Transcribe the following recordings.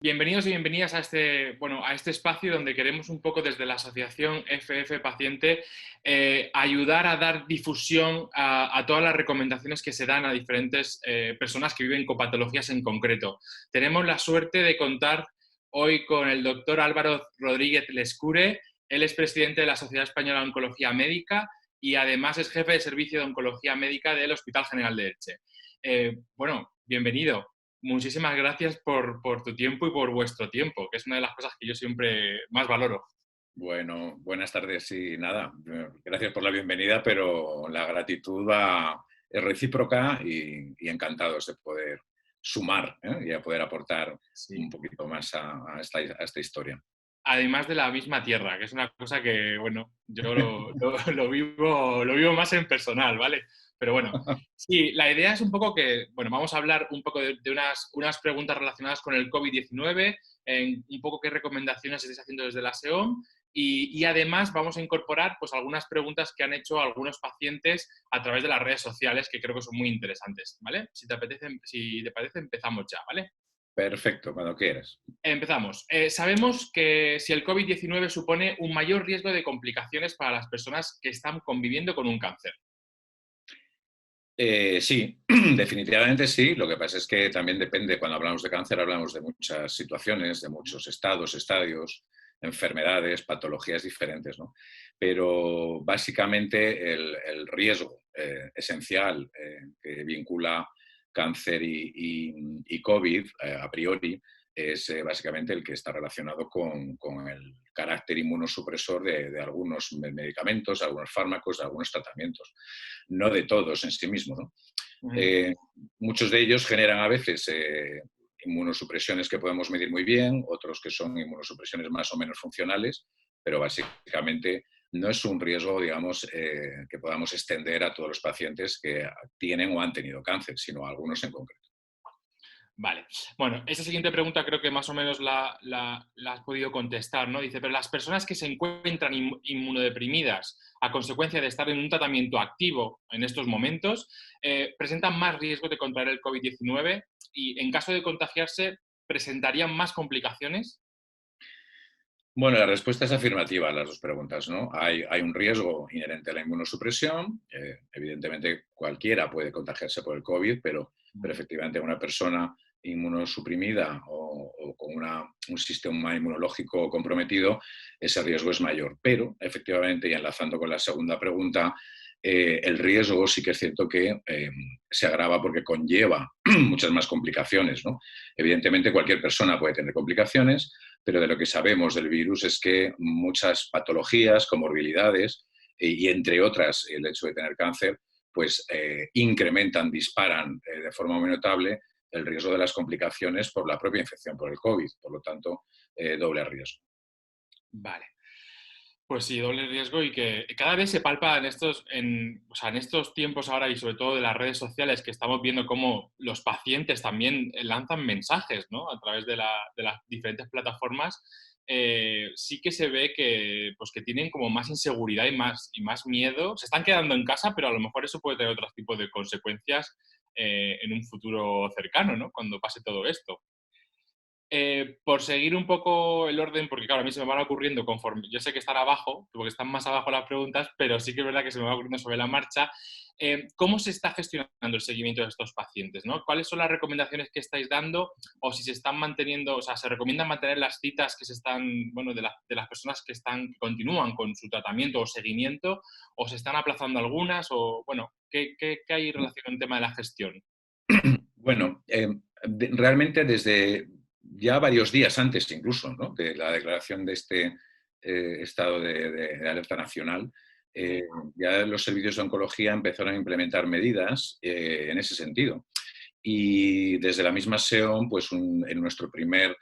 Bienvenidos y bienvenidas a este espacio donde queremos un poco desde la Asociación FF Paciente ayudar a dar difusión a todas las recomendaciones que se dan a diferentes personas que viven con patologías en concreto. Tenemos la suerte de contar hoy con el doctor Álvaro Rodríguez Lescure. Él es presidente de la Sociedad Española de Oncología Médica y además es jefe de servicio de Oncología Médica del Hospital General de Elche. Bienvenido. Muchísimas gracias por tu tiempo y por vuestro tiempo, que es una de las cosas que yo siempre más valoro. Bueno, buenas tardes y nada, gracias por la bienvenida, pero la gratitud es recíproca y encantados de poder sumar, y a poder aportar un Sí. poquito más a esta historia. Además de la misma tierra, que es una cosa que, bueno, yo lo vivo más en personal, ¿vale? Pero bueno, sí, la idea es un poco que, bueno, vamos a hablar un poco de unas preguntas relacionadas con el COVID-19, un poco qué recomendaciones estáis haciendo desde la SEOM y además vamos a incorporar pues algunas preguntas que han hecho algunos pacientes a través de las redes sociales que creo que son muy interesantes, ¿vale? Si te parece, empezamos ya, ¿vale? Perfecto, cuando quieras. Empezamos. Sabemos que si el COVID-19 supone un mayor riesgo de complicaciones para las personas que están conviviendo con un cáncer. Sí, definitivamente sí. Lo que pasa es que también depende, cuando hablamos de cáncer, hablamos de muchas situaciones, de muchos estados, estadios, enfermedades, patologías diferentes, ¿no? Pero básicamente el riesgo esencial que vincula cáncer y COVID a priori es básicamente el que está relacionado con el carácter inmunosupresor de algunos medicamentos, algunos fármacos, algunos tratamientos, no de todos en sí mismos, ¿no? Ujú. Eh, Muchos de ellos generan a veces inmunosupresiones que podemos medir muy bien, otros que son inmunosupresiones más o menos funcionales, pero básicamente no es un riesgo, digamos, que podamos extender a todos los pacientes que tienen o han tenido cáncer, sino a algunos en concreto. Vale. Bueno, esa siguiente pregunta creo que más o menos la has podido contestar, ¿no? Dice, pero las personas que se encuentran inmunodeprimidas a consecuencia de estar en un tratamiento activo en estos momentos, presentan más riesgo de contraer el COVID-19 y en caso de contagiarse, presentarían más complicaciones. Bueno, la respuesta es afirmativa a las dos preguntas, ¿no? Hay un riesgo inherente a la inmunosupresión. Evidentemente, cualquiera puede contagiarse por el COVID, pero efectivamente una persona inmunosuprimida o con un sistema inmunológico comprometido, ese riesgo es mayor. Pero, efectivamente, y enlazando con la segunda pregunta, el riesgo sí que es cierto que se agrava porque conlleva muchas más complicaciones, ¿no? Evidentemente, cualquier persona puede tener complicaciones, pero de lo que sabemos del virus es que muchas patologías, comorbilidades y entre otras el hecho de tener cáncer, pues incrementan, disparan de forma muy notable el riesgo de las complicaciones por la propia infección por el COVID. Por lo tanto, doble riesgo. Vale. Pues sí, doble riesgo y que cada vez se palpa o sea, en estos tiempos ahora y sobre todo de las redes sociales que estamos viendo cómo los pacientes también lanzan mensajes, ¿no? A través de las diferentes plataformas, sí que se ve que, pues, que tienen como más inseguridad y más miedo. Se están quedando en casa, pero a lo mejor eso puede tener otro tipo de consecuencias en un futuro cercano, ¿no? Cuando pase todo esto. Por seguir un poco el orden, porque claro, a mí se me van ocurriendo conforme, yo sé que están abajo, porque están más abajo las preguntas, pero sí que es verdad que se me va ocurriendo sobre la marcha. ¿Cómo se está gestionando el seguimiento de estos pacientes, ¿no? ¿Cuáles son las recomendaciones que estáis dando? O si se están manteniendo, o sea, se recomienda mantener las citas que se están, bueno, de las personas que continúan con su tratamiento o seguimiento, o se están aplazando algunas, o bueno, ¿qué hay en relación con el tema de la gestión? Bueno, realmente desde ya varios días antes incluso, ¿no?, de la declaración de este estado de alerta nacional, Ujú. eh, ya los servicios de oncología empezaron a implementar medidas en ese sentido. Y desde la misma SEOM, pues en nuestro primer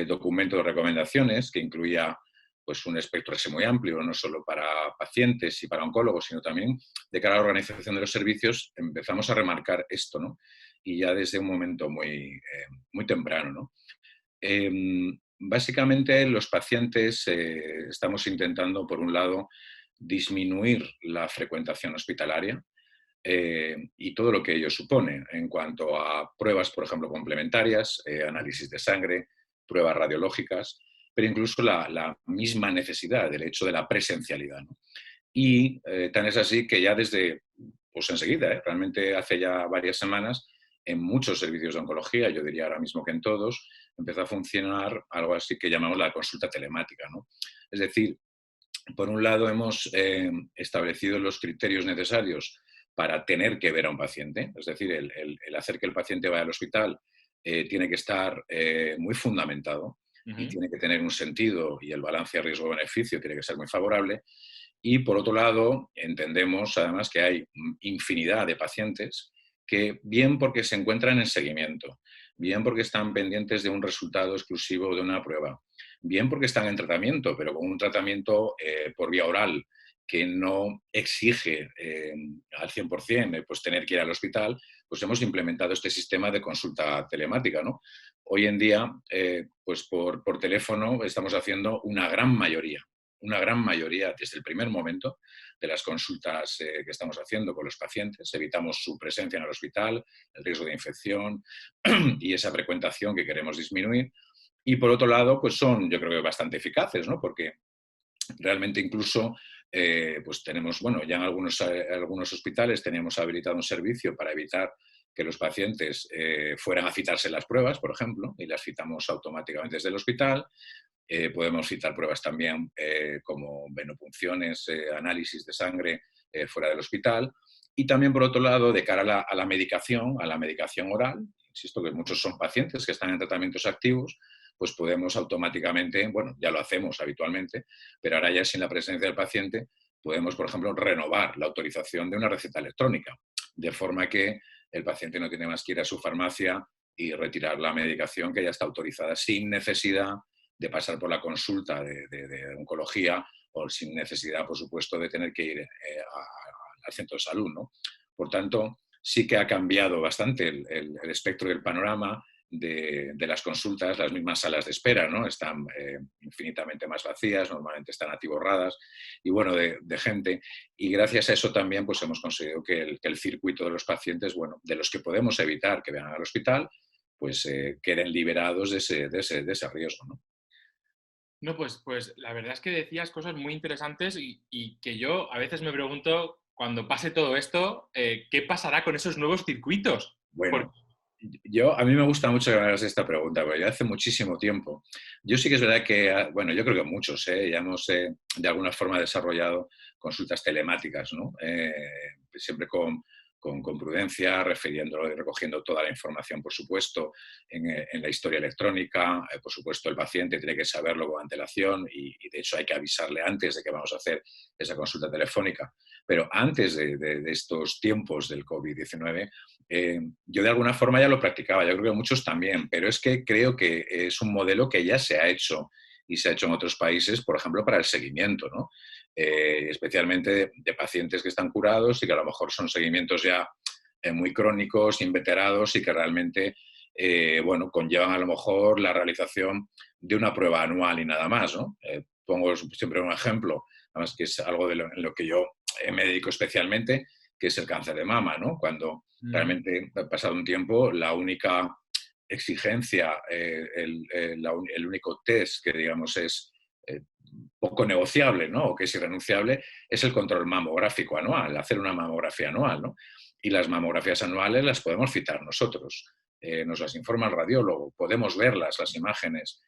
documento de recomendaciones, que incluía pues un espectro así muy amplio, no solo para pacientes y para oncólogos, sino también de cara a la organización de los servicios, empezamos a remarcar esto, ¿no? Y ya desde un momento muy temprano, ¿no? Básicamente los pacientes estamos intentando, por un lado, disminuir la frecuentación hospitalaria, y todo lo que ello supone en cuanto a pruebas, por ejemplo, complementarias, análisis de sangre, pruebas radiológicas, pero incluso la misma necesidad del hecho de la presencialidad, ¿no? Y tan es así que ya desde, pues enseguida, realmente hace ya varias semanas, en muchos servicios de oncología, yo diría ahora mismo que en todos, empezó a funcionar algo así que llamamos la consulta telemática, ¿no? Es decir, por un lado hemos establecido los criterios necesarios para tener que ver a un paciente, es decir, el hacer que el paciente vaya al hospital tiene que estar muy fundamentado y Ujú. tiene que tener un sentido y el balance riesgo-beneficio tiene que ser muy favorable. Y por otro lado, entendemos además que hay infinidad de pacientes que, bien porque se encuentran en seguimiento, bien porque están pendientes de un resultado exclusivo de una prueba, bien porque están en tratamiento, pero con un tratamiento por vía oral que no exige al 100% pues tener que ir al hospital, pues hemos implementado este sistema de consulta telemática, ¿no? Hoy en día, pues por teléfono estamos haciendo una gran mayoría desde el primer momento de las consultas que estamos haciendo con los pacientes. Evitamos su presencia en el hospital, el riesgo de infección y esa frecuentación que queremos disminuir. Y por otro lado, pues son, yo creo que bastante eficaces, ¿no? Porque realmente incluso pues tenemos, bueno, ya en algunos hospitales teníamos habilitado un servicio para evitar que los pacientes fueran a citarse las pruebas, por ejemplo, y las citamos automáticamente desde el hospital. Podemos citar pruebas también como venopunciones, análisis de sangre fuera del hospital. Y también, por otro lado, de cara a la medicación oral, insisto que muchos son pacientes que están en tratamientos activos, pues podemos automáticamente, bueno, ya lo hacemos habitualmente, pero ahora ya sin la presencia del paciente, podemos, por ejemplo, renovar la autorización de una receta electrónica, de forma que el paciente no tiene más que ir a su farmacia y retirar la medicación que ya está autorizada sin necesidad de pasar por la consulta de oncología o sin necesidad, por supuesto, de tener que ir al centro de salud, ¿no? Por tanto, sí que ha cambiado bastante el espectro del panorama de las consultas. Las mismas salas de espera, ¿no? Están infinitamente más vacías, normalmente están atiborradas y bueno, de gente. Y gracias a eso también pues hemos conseguido que el circuito de los pacientes, bueno, de los que podemos evitar que vengan al hospital, pues queden liberados de ese riesgo, ¿no? No, pues la verdad es que decías cosas muy interesantes y que yo a veces me pregunto, cuando pase todo esto, ¿qué pasará con esos nuevos circuitos? Porque, Bueno, a mí me gusta mucho que me hagas esta pregunta, porque ya hace muchísimo tiempo. Yo sí que es verdad que, bueno, yo creo que muchos ya hemos de alguna forma desarrollado consultas telemáticas, ¿no? Siempre con prudencia, refiriéndolo y recogiendo toda la información, por supuesto, en la historia electrónica. Por supuesto, el paciente tiene que saberlo con antelación y, de hecho hay que avisarle antes de que vamos a hacer esa consulta telefónica. Pero antes de estos tiempos del COVID-19, yo de alguna forma ya lo practicaba, yo creo que muchos también, pero es que creo que es un modelo que ya se ha hecho y se ha hecho en otros países, por ejemplo, para el seguimiento, ¿no? Especialmente de pacientes que están curados y que a lo mejor son seguimientos ya muy crónicos, inveterados y que realmente, bueno, conllevan a lo mejor la realización de una prueba anual y nada más, ¿no? Pongo siempre un ejemplo, además que es algo en lo que yo me dedico especialmente, que es el cáncer de mama, ¿no? Cuando mm, realmente ha pasado un tiempo, la única exigencia, el único test que digamos es poco negociable, ¿no? O que es irrenunciable, es el control mamográfico anual, hacer una mamografía anual, ¿no? Y las mamografías anuales las podemos citar nosotros, nos las informa el radiólogo, podemos verlas, las imágenes,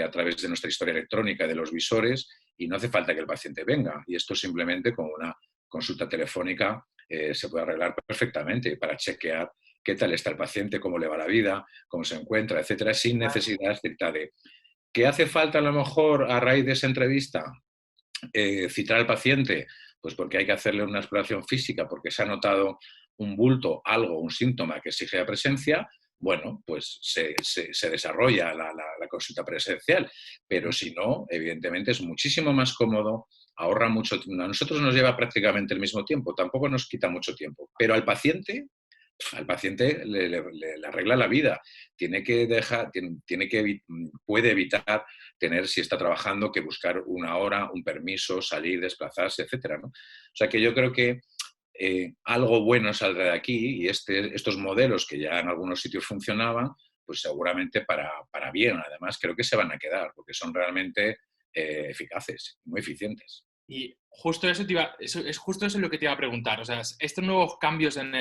a través de nuestra historia electrónica y de los visores, y no hace falta que el paciente venga. Y esto simplemente con una consulta telefónica se puede arreglar perfectamente para chequear qué tal está el paciente, cómo le va la vida, cómo se encuentra, etcétera, sin necesidad estricta de ¿qué hace falta a lo mejor a raíz de esa entrevista? Citar al paciente, pues porque hay que hacerle una exploración física, porque se ha notado un bulto, algo, un síntoma que exige la presencia, bueno, pues se desarrolla la consulta presencial. Pero si no, evidentemente es muchísimo más cómodo, ahorra mucho tiempo. A nosotros nos lleva prácticamente el mismo tiempo, tampoco nos quita mucho tiempo. Pero al paciente le arregla la vida. Tiene que dejar, puede evitar tener, si está trabajando, que buscar una hora, un permiso, salir, desplazarse, etcétera, ¿no? O sea que yo creo que algo bueno saldrá de aquí y estos modelos que ya en algunos sitios funcionaban, pues seguramente para bien. Además, creo que se van a quedar, porque son realmente eficaces, muy eficientes. Y justo eso, es justo eso lo que te iba a preguntar. O sea, estos nuevos cambios en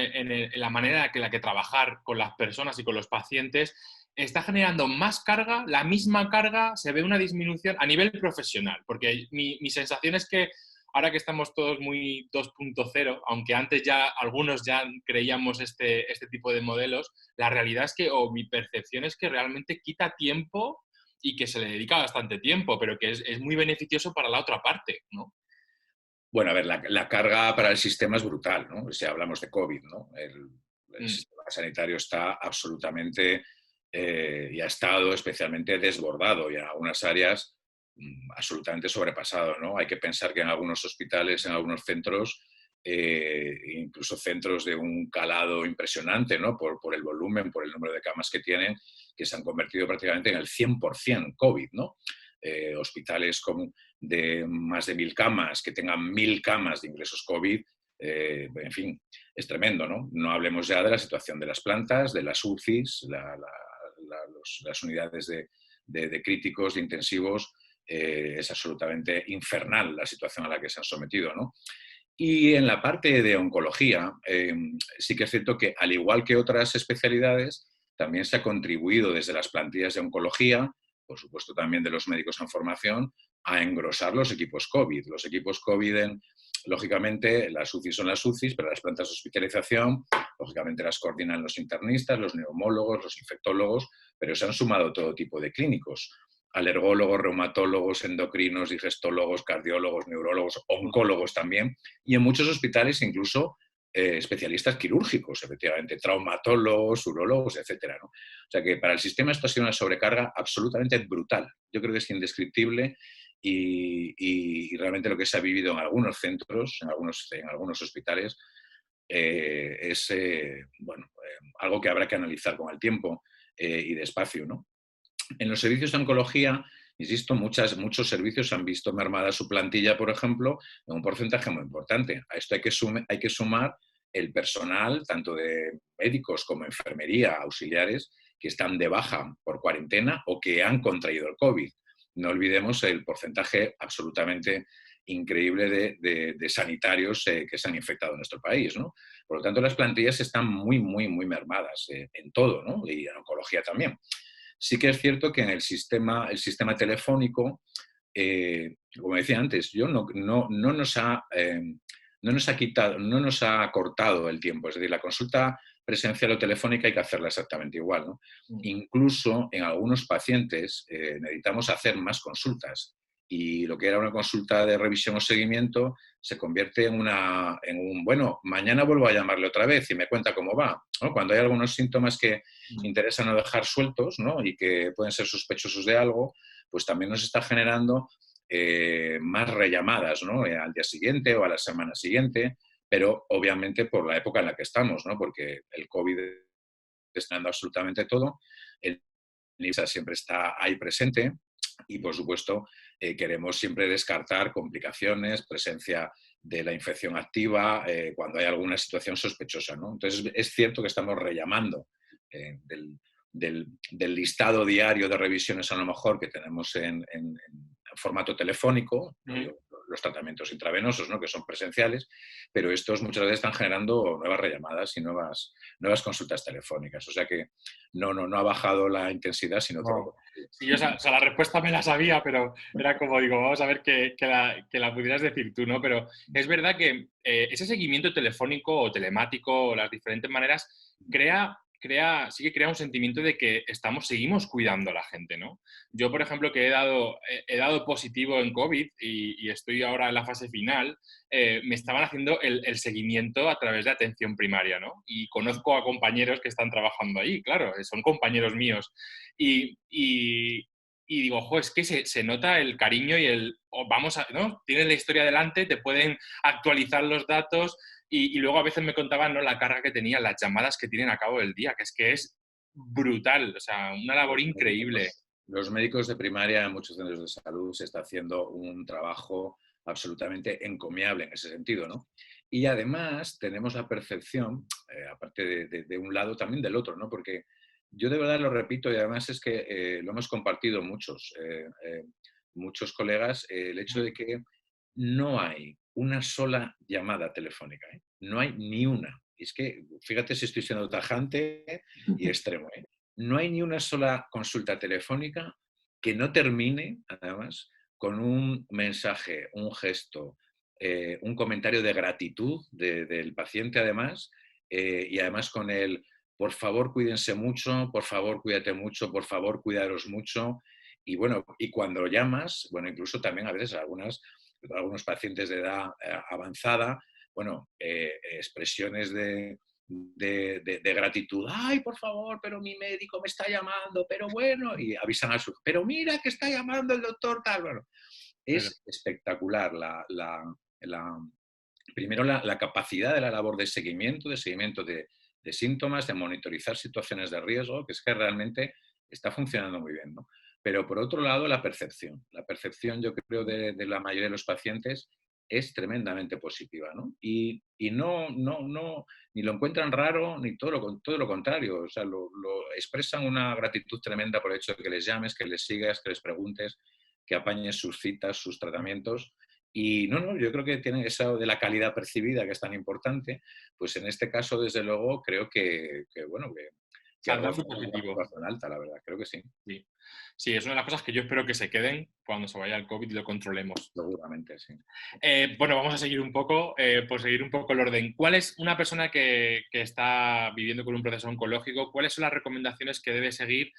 la manera en la que trabajar con las personas y con los pacientes está generando más carga, la misma carga, se ve una disminución a nivel profesional. Porque mi sensación es que ahora que estamos todos muy 2.0, aunque antes ya algunos ya creíamos este tipo de modelos, la realidad es que, o mi percepción es que realmente quita tiempo y que se le dedica bastante tiempo, pero que es muy beneficioso para la otra parte, ¿no? Bueno, a ver, la carga para el sistema es brutal, ¿no? Si hablamos de COVID, ¿no? El Mm, sistema sanitario está absolutamente y ha estado especialmente desbordado y en algunas áreas absolutamente sobrepasado, ¿no? Hay que pensar que en algunos hospitales, en algunos centros, incluso centros de un calado impresionante, ¿no? Por el volumen, por el número de camas que tienen, que se han convertido prácticamente en el 100% COVID, ¿no? Hospitales de más de 1.000 camas, que tengan 1.000 camas de ingresos COVID, en fin, es tremendo, ¿no? No hablemos ya de la situación de las plantas, de las UCIs, las unidades de críticos, de intensivos, es absolutamente infernal la situación a la que se han sometido, ¿no? Y en la parte de oncología, sí que es cierto que, al igual que otras especialidades, también se ha contribuido desde las plantillas de oncología, por supuesto también de los médicos en formación, a engrosar los equipos COVID. Los equipos COVID, lógicamente, las UCIs son las UCIs, pero las plantas de hospitalización, lógicamente las coordinan los internistas, los neumólogos, los infectólogos, pero se han sumado todo tipo de clínicos: alergólogos, reumatólogos, endocrinos, digestólogos, cardiólogos, neurólogos, oncólogos también, y en muchos hospitales incluso especialistas quirúrgicos, efectivamente, traumatólogos, urólogos, etcétera, ¿no? O sea que para el sistema esto ha sido una sobrecarga absolutamente brutal. Yo creo que es indescriptible y realmente lo que se ha vivido en algunos centros, en algunos hospitales, es bueno, algo que habrá que analizar con el tiempo y despacio, ¿no? En los servicios de oncología, insisto, muchos servicios han visto mermada su plantilla, por ejemplo, en un porcentaje muy importante. A esto hay que sumar el personal, tanto de médicos como enfermería, auxiliares, que están de baja por cuarentena o que han contraído el COVID. No olvidemos el porcentaje absolutamente increíble de sanitarios que se han infectado en nuestro país, ¿no? Por lo tanto, las plantillas están muy, muy, muy mermadas en todo, ¿no? Y en oncología también. Sí que es cierto que en el sistema telefónico, como decía antes, no nos ha quitado, no nos ha cortado el tiempo. Es decir, la consulta presencial o telefónica hay que hacerla exactamente igual, ¿no? mm. Incluso en algunos pacientes necesitamos hacer más consultas y lo que era una consulta de revisión o seguimiento se convierte bueno, mañana vuelvo a llamarle otra vez y me cuenta cómo va, ¿no? Cuando hay algunos síntomas que interesa no dejar sueltos, ¿no? Y que pueden ser sospechosos de algo, pues también nos está generando más rellamadas, ¿no? Al día siguiente o a la semana siguiente, pero obviamente por la época en la que estamos, ¿no? Porque el COVID está dando absolutamente todo, el IMSA siempre está ahí presente y, por supuesto, queremos siempre descartar complicaciones, presencia de la infección activa, cuando hay alguna situación sospechosa, ¿no? Entonces, es cierto que estamos rellamando del listado diario de revisiones, a lo mejor, que tenemos en formato telefónico, Mm. los tratamientos intravenosos, ¿no? Que son presenciales, pero estos muchas veces están generando nuevas rellamadas y nuevas consultas telefónicas. O sea que no ha bajado la intensidad, sino todo lo No. contrario. Sí, yo, o sea, la respuesta me la sabía, pero era como digo, vamos a ver que la pudieras decir tú, ¿no? Pero es verdad que ese seguimiento telefónico o telemático o las diferentes maneras sí que crea un sentimiento de que seguimos cuidando a la gente, ¿no? Yo, por ejemplo, que he dado positivo en COVID y estoy ahora en la fase final, me estaban haciendo el seguimiento a través de atención primaria, ¿no? Y conozco a compañeros que están trabajando ahí, claro, son compañeros míos. Y digo, ojo, es que se nota el cariño y vamos a, ¿no? Tienes la historia delante, te pueden actualizar los datos y luego a veces me contaban, ¿no? La carga que tenían, las llamadas que tienen a cabo del día, que es brutal, o sea, una labor increíble. Los médicos de primaria en muchos centros de salud se está haciendo un trabajo absolutamente encomiable en ese sentido, ¿no? Y además tenemos la percepción, aparte de un lado, también del otro, ¿no? Porque yo de verdad lo repito y además es que lo hemos compartido muchos colegas, el hecho de que no hay una sola llamada telefónica, ¿eh? No hay ni una. Y es que, fíjate si estoy siendo tajante y extremo, ¿eh? No hay ni una sola consulta telefónica que no termine, además, con un mensaje, un gesto, un comentario de gratitud del paciente, además, y además con el, por favor, cuídense mucho, por favor, cuídate mucho, por favor, cuidaros mucho. Y bueno, y cuando llamas, bueno, incluso también a veces algunos pacientes de edad avanzada, bueno, expresiones de gratitud. Ay, por favor, pero mi médico me está llamando, pero bueno, y avisan a su, pero mira que está llamando el doctor tal. Bueno, Pero, es espectacular primero la capacidad de la labor de seguimiento de síntomas, de monitorizar situaciones de riesgo, que es que realmente está funcionando muy bien, ¿no? Pero por otro lado, la percepción. La percepción, yo creo, de la mayoría de los pacientes es tremendamente positiva, ¿no? Y no, ni lo encuentran raro, ni todo lo contrario. O sea, lo expresan una gratitud tremenda por el hecho de que les llames, que les sigas, que les preguntes, que apañes sus citas, sus tratamientos. Y no, yo creo que tiene eso de la calidad percibida, que es tan importante, pues en este caso, desde luego, creo bueno, que roza saldazo una positivo. puntuación alta, la verdad, creo que sí, Sí. Sí, es una de las cosas que yo espero que se queden cuando se vaya el COVID y lo controlemos. seguramente, sí. Bueno, vamos a seguir un poco, por seguir un poco el orden. ¿Cuál es una persona que está viviendo con un proceso oncológico? ¿Cuáles son las recomendaciones que debe seguir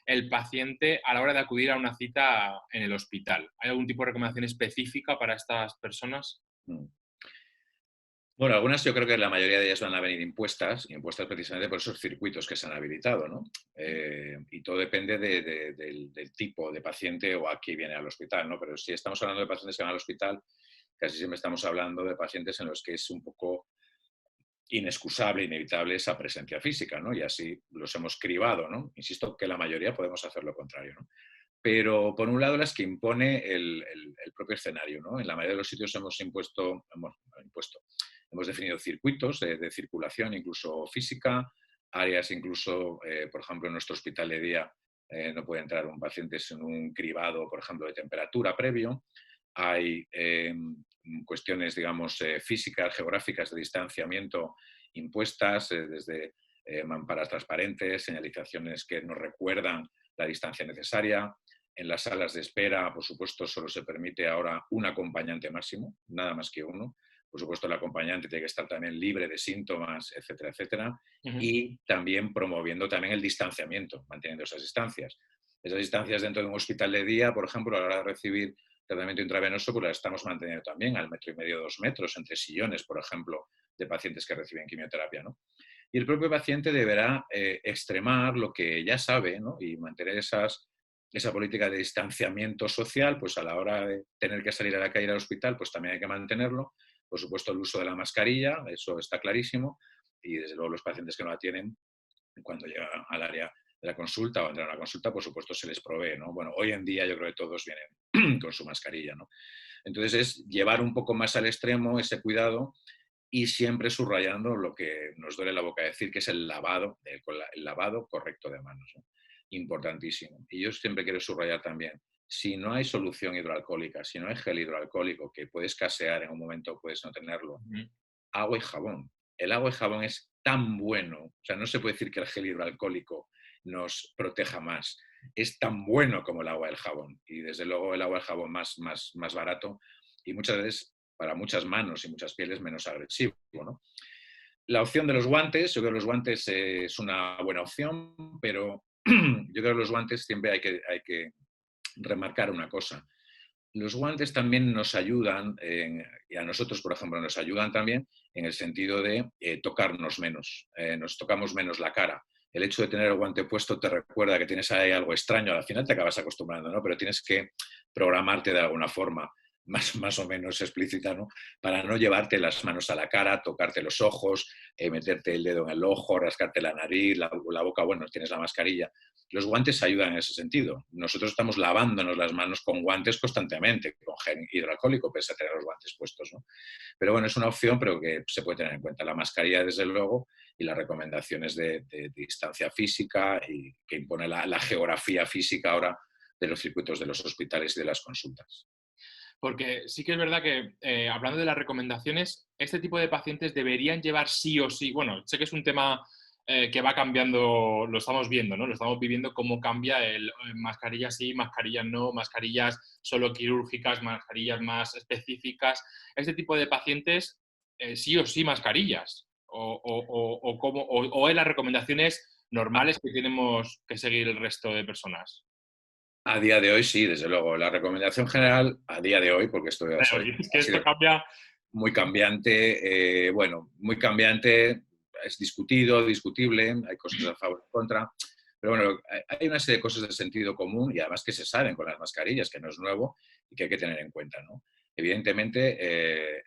el paciente a la hora de acudir a una cita en el hospital? ¿Hay algún tipo de recomendación específica para estas personas? Mm. Bueno, algunas yo creo que la mayoría de ellas van a venir impuestas precisamente por esos circuitos que se han habilitado, ¿no? Y todo depende del tipo de paciente o a qué viene al hospital, ¿no? Pero si estamos hablando de pacientes que van al hospital, casi siempre estamos hablando de pacientes en los que es un poco inexcusable, inevitable esa presencia física, ¿no? Y así los hemos cribado, ¿no? Insisto que la mayoría podemos hacer lo contrario, ¿no? Pero por un lado las que impone el propio escenario, ¿no? En la mayoría de los sitios hemos definido circuitos de circulación, incluso física, áreas incluso, por ejemplo, en nuestro hospital de día no puede entrar un paciente sin un cribado, por ejemplo, de temperatura previo. Hay cuestiones, digamos, físicas, geográficas de distanciamiento impuestas desde mamparas transparentes, señalizaciones que nos recuerdan la distancia necesaria. En las salas de espera, por supuesto, solo se permite ahora un acompañante máximo, nada más que uno. Por supuesto, el acompañante tiene que estar también libre de síntomas, etcétera, etcétera. Ujú. Y también promoviendo también el distanciamiento, manteniendo esas distancias. Esas distancias dentro de un hospital de día, por ejemplo, a la hora de recibir tratamiento intravenoso, pues las estamos manteniendo también al 1,5 m, 2 metros, entre sillones, por ejemplo, de pacientes que reciben quimioterapia, ¿no? Y el propio paciente deberá extremar lo que ya sabe, ¿no? Y mantener esa política de distanciamiento social, pues a la hora de tener que salir a la calle al hospital, pues también hay que mantenerlo. Por supuesto, el uso de la mascarilla, eso está clarísimo. Y desde luego los pacientes que no la tienen, cuando llegan al área de la consulta o entran a la consulta, por supuesto se les provee, ¿no? Bueno, hoy en día yo creo que todos vienen con su mascarilla, ¿no? Entonces es llevar un poco más al extremo ese cuidado y siempre subrayando lo que nos duele la boca decir, que es el lavado, el lavado correcto de manos, ¿no? Importantísimo. Y yo siempre quiero subrayar también, si no hay solución hidroalcohólica, si no hay gel hidroalcohólico, que puede escasear en un momento, puedes no tenerlo, Ujú. agua y jabón. El agua y jabón es tan bueno, o sea, no se puede decir que el gel hidroalcohólico nos proteja más, es tan bueno como el agua y el jabón. Y desde luego el agua y el jabón más barato y muchas veces para muchas manos y muchas pieles menos agresivo, ¿no? La opción de los guantes, yo creo que los guantes es una buena opción, pero yo creo que los guantes siempre hay que remarcar una cosa. Los guantes también nos ayudan, y a nosotros, por ejemplo, nos ayudan también en el sentido de tocarnos menos, nos tocamos menos la cara. El hecho de tener el guante puesto te recuerda que tienes ahí algo extraño, al final te acabas acostumbrando, ¿no? Pero tienes que programarte de alguna forma más o menos explícita, ¿no? Para no llevarte las manos a la cara, tocarte los ojos, meterte el dedo en el ojo, rascarte la nariz, la boca, bueno, tienes la mascarilla. Los guantes ayudan en ese sentido. Nosotros estamos lavándonos las manos con guantes constantemente, con gel hidroalcohólico, pese a tener los guantes puestos, ¿no? Pero bueno, es una opción, pero que se puede tener en cuenta. La mascarilla, desde luego, y las recomendaciones de distancia física y que impone la geografía física ahora de los circuitos de los hospitales y de las consultas. Porque sí que es verdad que, hablando de las recomendaciones, este tipo de pacientes deberían llevar sí o sí, bueno, sé que es un tema que va cambiando, lo estamos viendo, ¿no? Lo estamos viviendo cómo cambia el mascarillas sí, mascarillas no, mascarillas solo quirúrgicas, mascarillas más específicas. Este tipo de pacientes, sí o sí mascarillas. O en las recomendaciones normales que tenemos que seguir el resto de personas. A día de hoy sí, desde luego. La recomendación general a día de hoy, porque esto ya Pero sabes, es ha que esto sido cambia. muy cambiante, bueno, muy cambiante, es discutido, discutible, hay cosas a favor y en contra, pero bueno, hay una serie de cosas de sentido común y además que se saben con las mascarillas, que no es nuevo y que hay que tener en cuenta, ¿no? Evidentemente,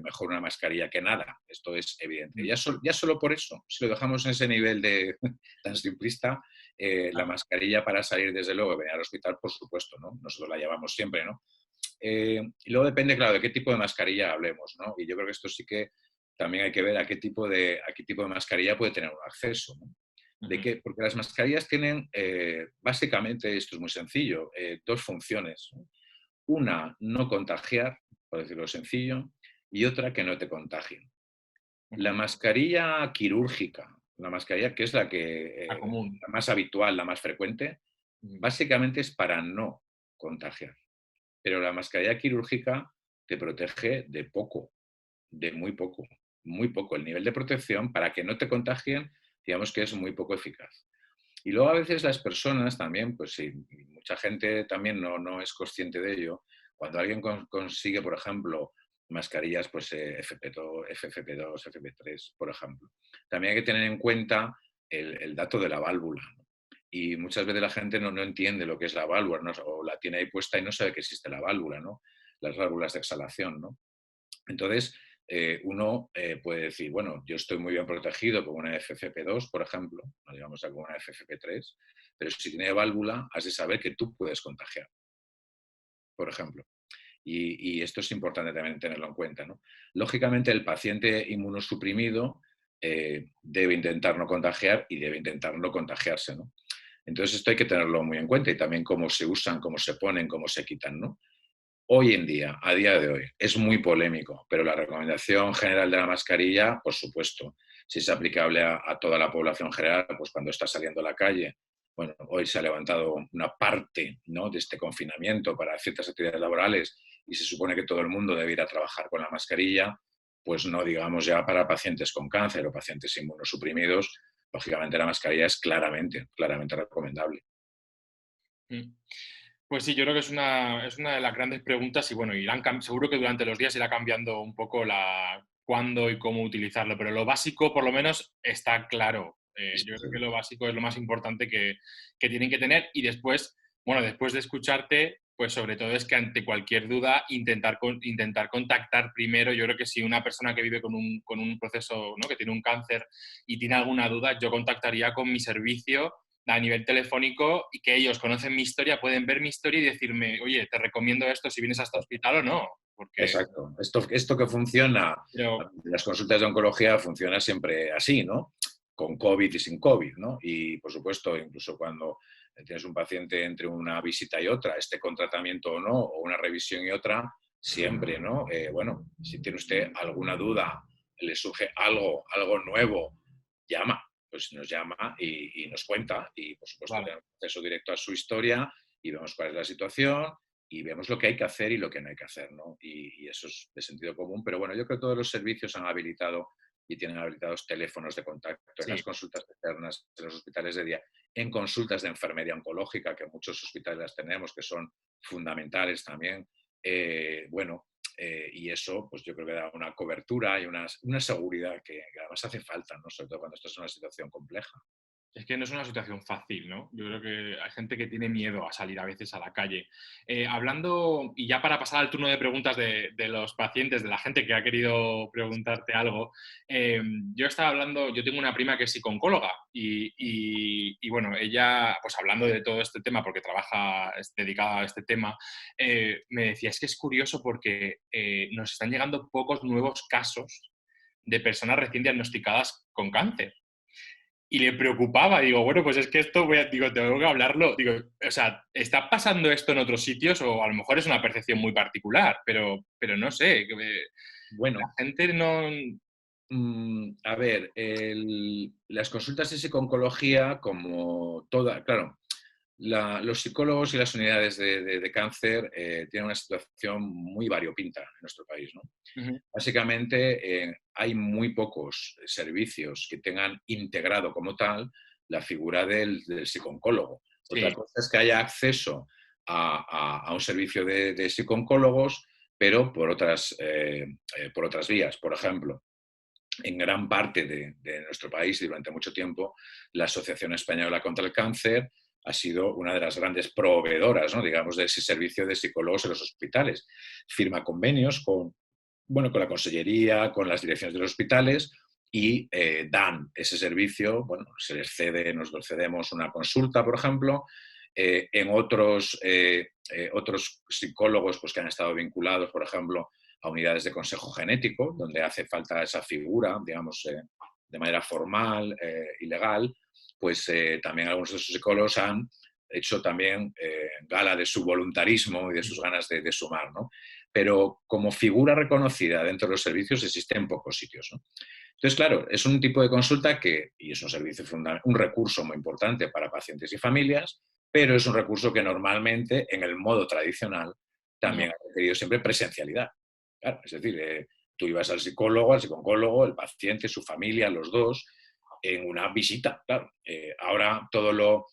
mejor una mascarilla que nada, esto es evidente. Ya solo por eso, si lo dejamos en ese nivel de tan simplista, la mascarilla para salir, desde luego, venir al hospital, por supuesto, ¿no? Nosotros la llevamos siempre, ¿no? Y luego depende, claro, de qué tipo de mascarilla hablemos, ¿no? Y yo creo que esto sí que también hay que ver a qué tipo de mascarilla puede tener un acceso, ¿no? Ujú. Porque las mascarillas tienen, básicamente, esto es muy sencillo, dos funciones, ¿no? Una, no contagiar, por decirlo sencillo, y otra, que no te contagien. La Ujú. mascarilla quirúrgica, la mascarilla que es La común. la más habitual, la más frecuente, Ujú. básicamente es para no contagiar. Pero la mascarilla quirúrgica te protege de poco, de muy poco, muy poco. El nivel de protección para que no te contagien, digamos que es muy poco eficaz. Y luego a veces las personas también, pues sí, mucha gente también no es consciente de ello. Cuando alguien consigue, por ejemplo, mascarillas pues FP2, FFP2, FFP3, por ejemplo, también hay que tener en cuenta el dato de la válvula, ¿no? Y muchas veces la gente no entiende lo que es la válvula, ¿no? O la tiene ahí puesta y no sabe que existe la válvula, ¿no? Las válvulas de exhalación, ¿no? Entonces, uno puede decir, bueno, yo estoy muy bien protegido con una FFP2, por ejemplo, no digamos con una FFP3, pero si tiene válvula, has de saber que tú puedes contagiar, por ejemplo. Y esto es importante también tenerlo en cuenta, ¿no? Lógicamente, el paciente inmunosuprimido debe intentar no contagiar y debe intentar no contagiarse, ¿no? Entonces, esto hay que tenerlo muy en cuenta y también cómo se usan, cómo se ponen, cómo se quitan, ¿no? Hoy en día, a día de hoy, es muy polémico, pero la recomendación general de la mascarilla, por supuesto, si es aplicable a toda la población general, pues cuando está saliendo a la calle, bueno, hoy se ha levantado una parte, ¿no?, de este confinamiento para ciertas actividades laborales y se supone que todo el mundo debe ir a trabajar con la mascarilla, pues no digamos ya para pacientes con cáncer o pacientes inmunosuprimidos, lógicamente la mascarilla es claramente recomendable. Mm. Pues sí, yo creo que es una de las grandes preguntas y bueno, seguro que durante los días irá cambiando un poco cuándo y cómo utilizarlo, pero lo básico por lo menos está claro. Yo creo que lo básico es lo más importante que tienen que tener y después, bueno, después de escucharte, pues sobre todo es que ante cualquier duda intentar contactar primero. Yo creo que si una persona que vive con un proceso, ¿no?, que tiene un cáncer y tiene alguna duda, yo contactaría con mi servicio a nivel telefónico y que ellos conocen mi historia, pueden ver mi historia y decirme, oye, te recomiendo esto si vienes a este hospital o no. Porque, Exacto. Esto que funciona, pero, las consultas de oncología funciona siempre así, ¿no? Con COVID y sin COVID, ¿no? Y, por supuesto, incluso cuando tienes un paciente entre una visita y otra, esté con tratamiento o no, o una revisión y otra, siempre, ¿no? Bueno, si tiene usted alguna duda, le surge algo nuevo, llama, pues nos llama y nos cuenta y, por supuesto, vale. tenemos acceso directo a su historia y vemos cuál es la situación y vemos lo que hay que hacer y lo que no hay que hacer, ¿no? Y eso es de sentido común, pero bueno, yo creo que todos los servicios han habilitado y tienen habilitados teléfonos de contacto en Sí, las consultas externas, en los hospitales de día, en consultas de enfermería oncológica, que muchos hospitales las tenemos, que son fundamentales también. Bueno, y eso, pues yo creo que da una cobertura y una seguridad que además hace falta, ¿no? Sobre todo cuando estás en una situación compleja. es que no es una situación fácil, ¿no? Yo creo que hay gente que tiene miedo a salir a veces a la calle. Hablando, y ya para pasar al turno de preguntas de los pacientes, de la gente que ha querido preguntarte algo, yo estaba hablando, yo tengo una prima que es psicooncóloga y bueno, ella, pues hablando de todo este tema, porque trabaja, es dedicada a este tema, me decía, es que es curioso porque nos están llegando pocos nuevos casos de personas recién diagnosticadas con cáncer. y le preocupaba. Digo, bueno, pues es que esto, digo, tengo que hablarlo. Digo, o sea, ¿está pasando esto en otros sitios? O a lo mejor es una percepción muy particular, pero no sé, la Bueno, gente no... a ver, las consultas de psico-oncología, como toda, claro, los psicólogos y las unidades de cáncer tienen una situación muy variopinta en nuestro país, ¿no? Ujú. Básicamente, hay muy pocos servicios que tengan integrado como tal la figura del psicooncólogo. Otra Sí, cosa es que haya acceso a un servicio de psicooncólogos, pero por otras vías. Por ejemplo, en gran parte de nuestro país y durante mucho tiempo, la Asociación Española contra el Cáncer ha sido una de las grandes proveedoras, ¿no? digamos, de ese servicio de psicólogos en los hospitales. Firma convenios con la consellería, con las direcciones de los hospitales y dan ese servicio. Bueno, se les cede, nosotros cedemos una consulta, por ejemplo. Otros psicólogos pues, que han estado vinculados, por ejemplo, a unidades de consejo genético, donde hace falta esa figura, digamos, de manera formal y legal, pues también algunos de esos psicólogos han hecho también gala de su voluntarismo y de sus ganas de sumar, ¿no? Pero como figura reconocida dentro de los servicios existe en pocos sitios, ¿no? Entonces, claro, es un tipo de consulta y es un servicio un recurso muy importante para pacientes y familias, pero es un recurso que normalmente en el modo tradicional no, también ha requerido siempre presencialidad. Claro, es decir, tú ibas al psicólogo, al psicooncólogo, el paciente, su familia, los dos, en una visita, claro. Ahora todo lo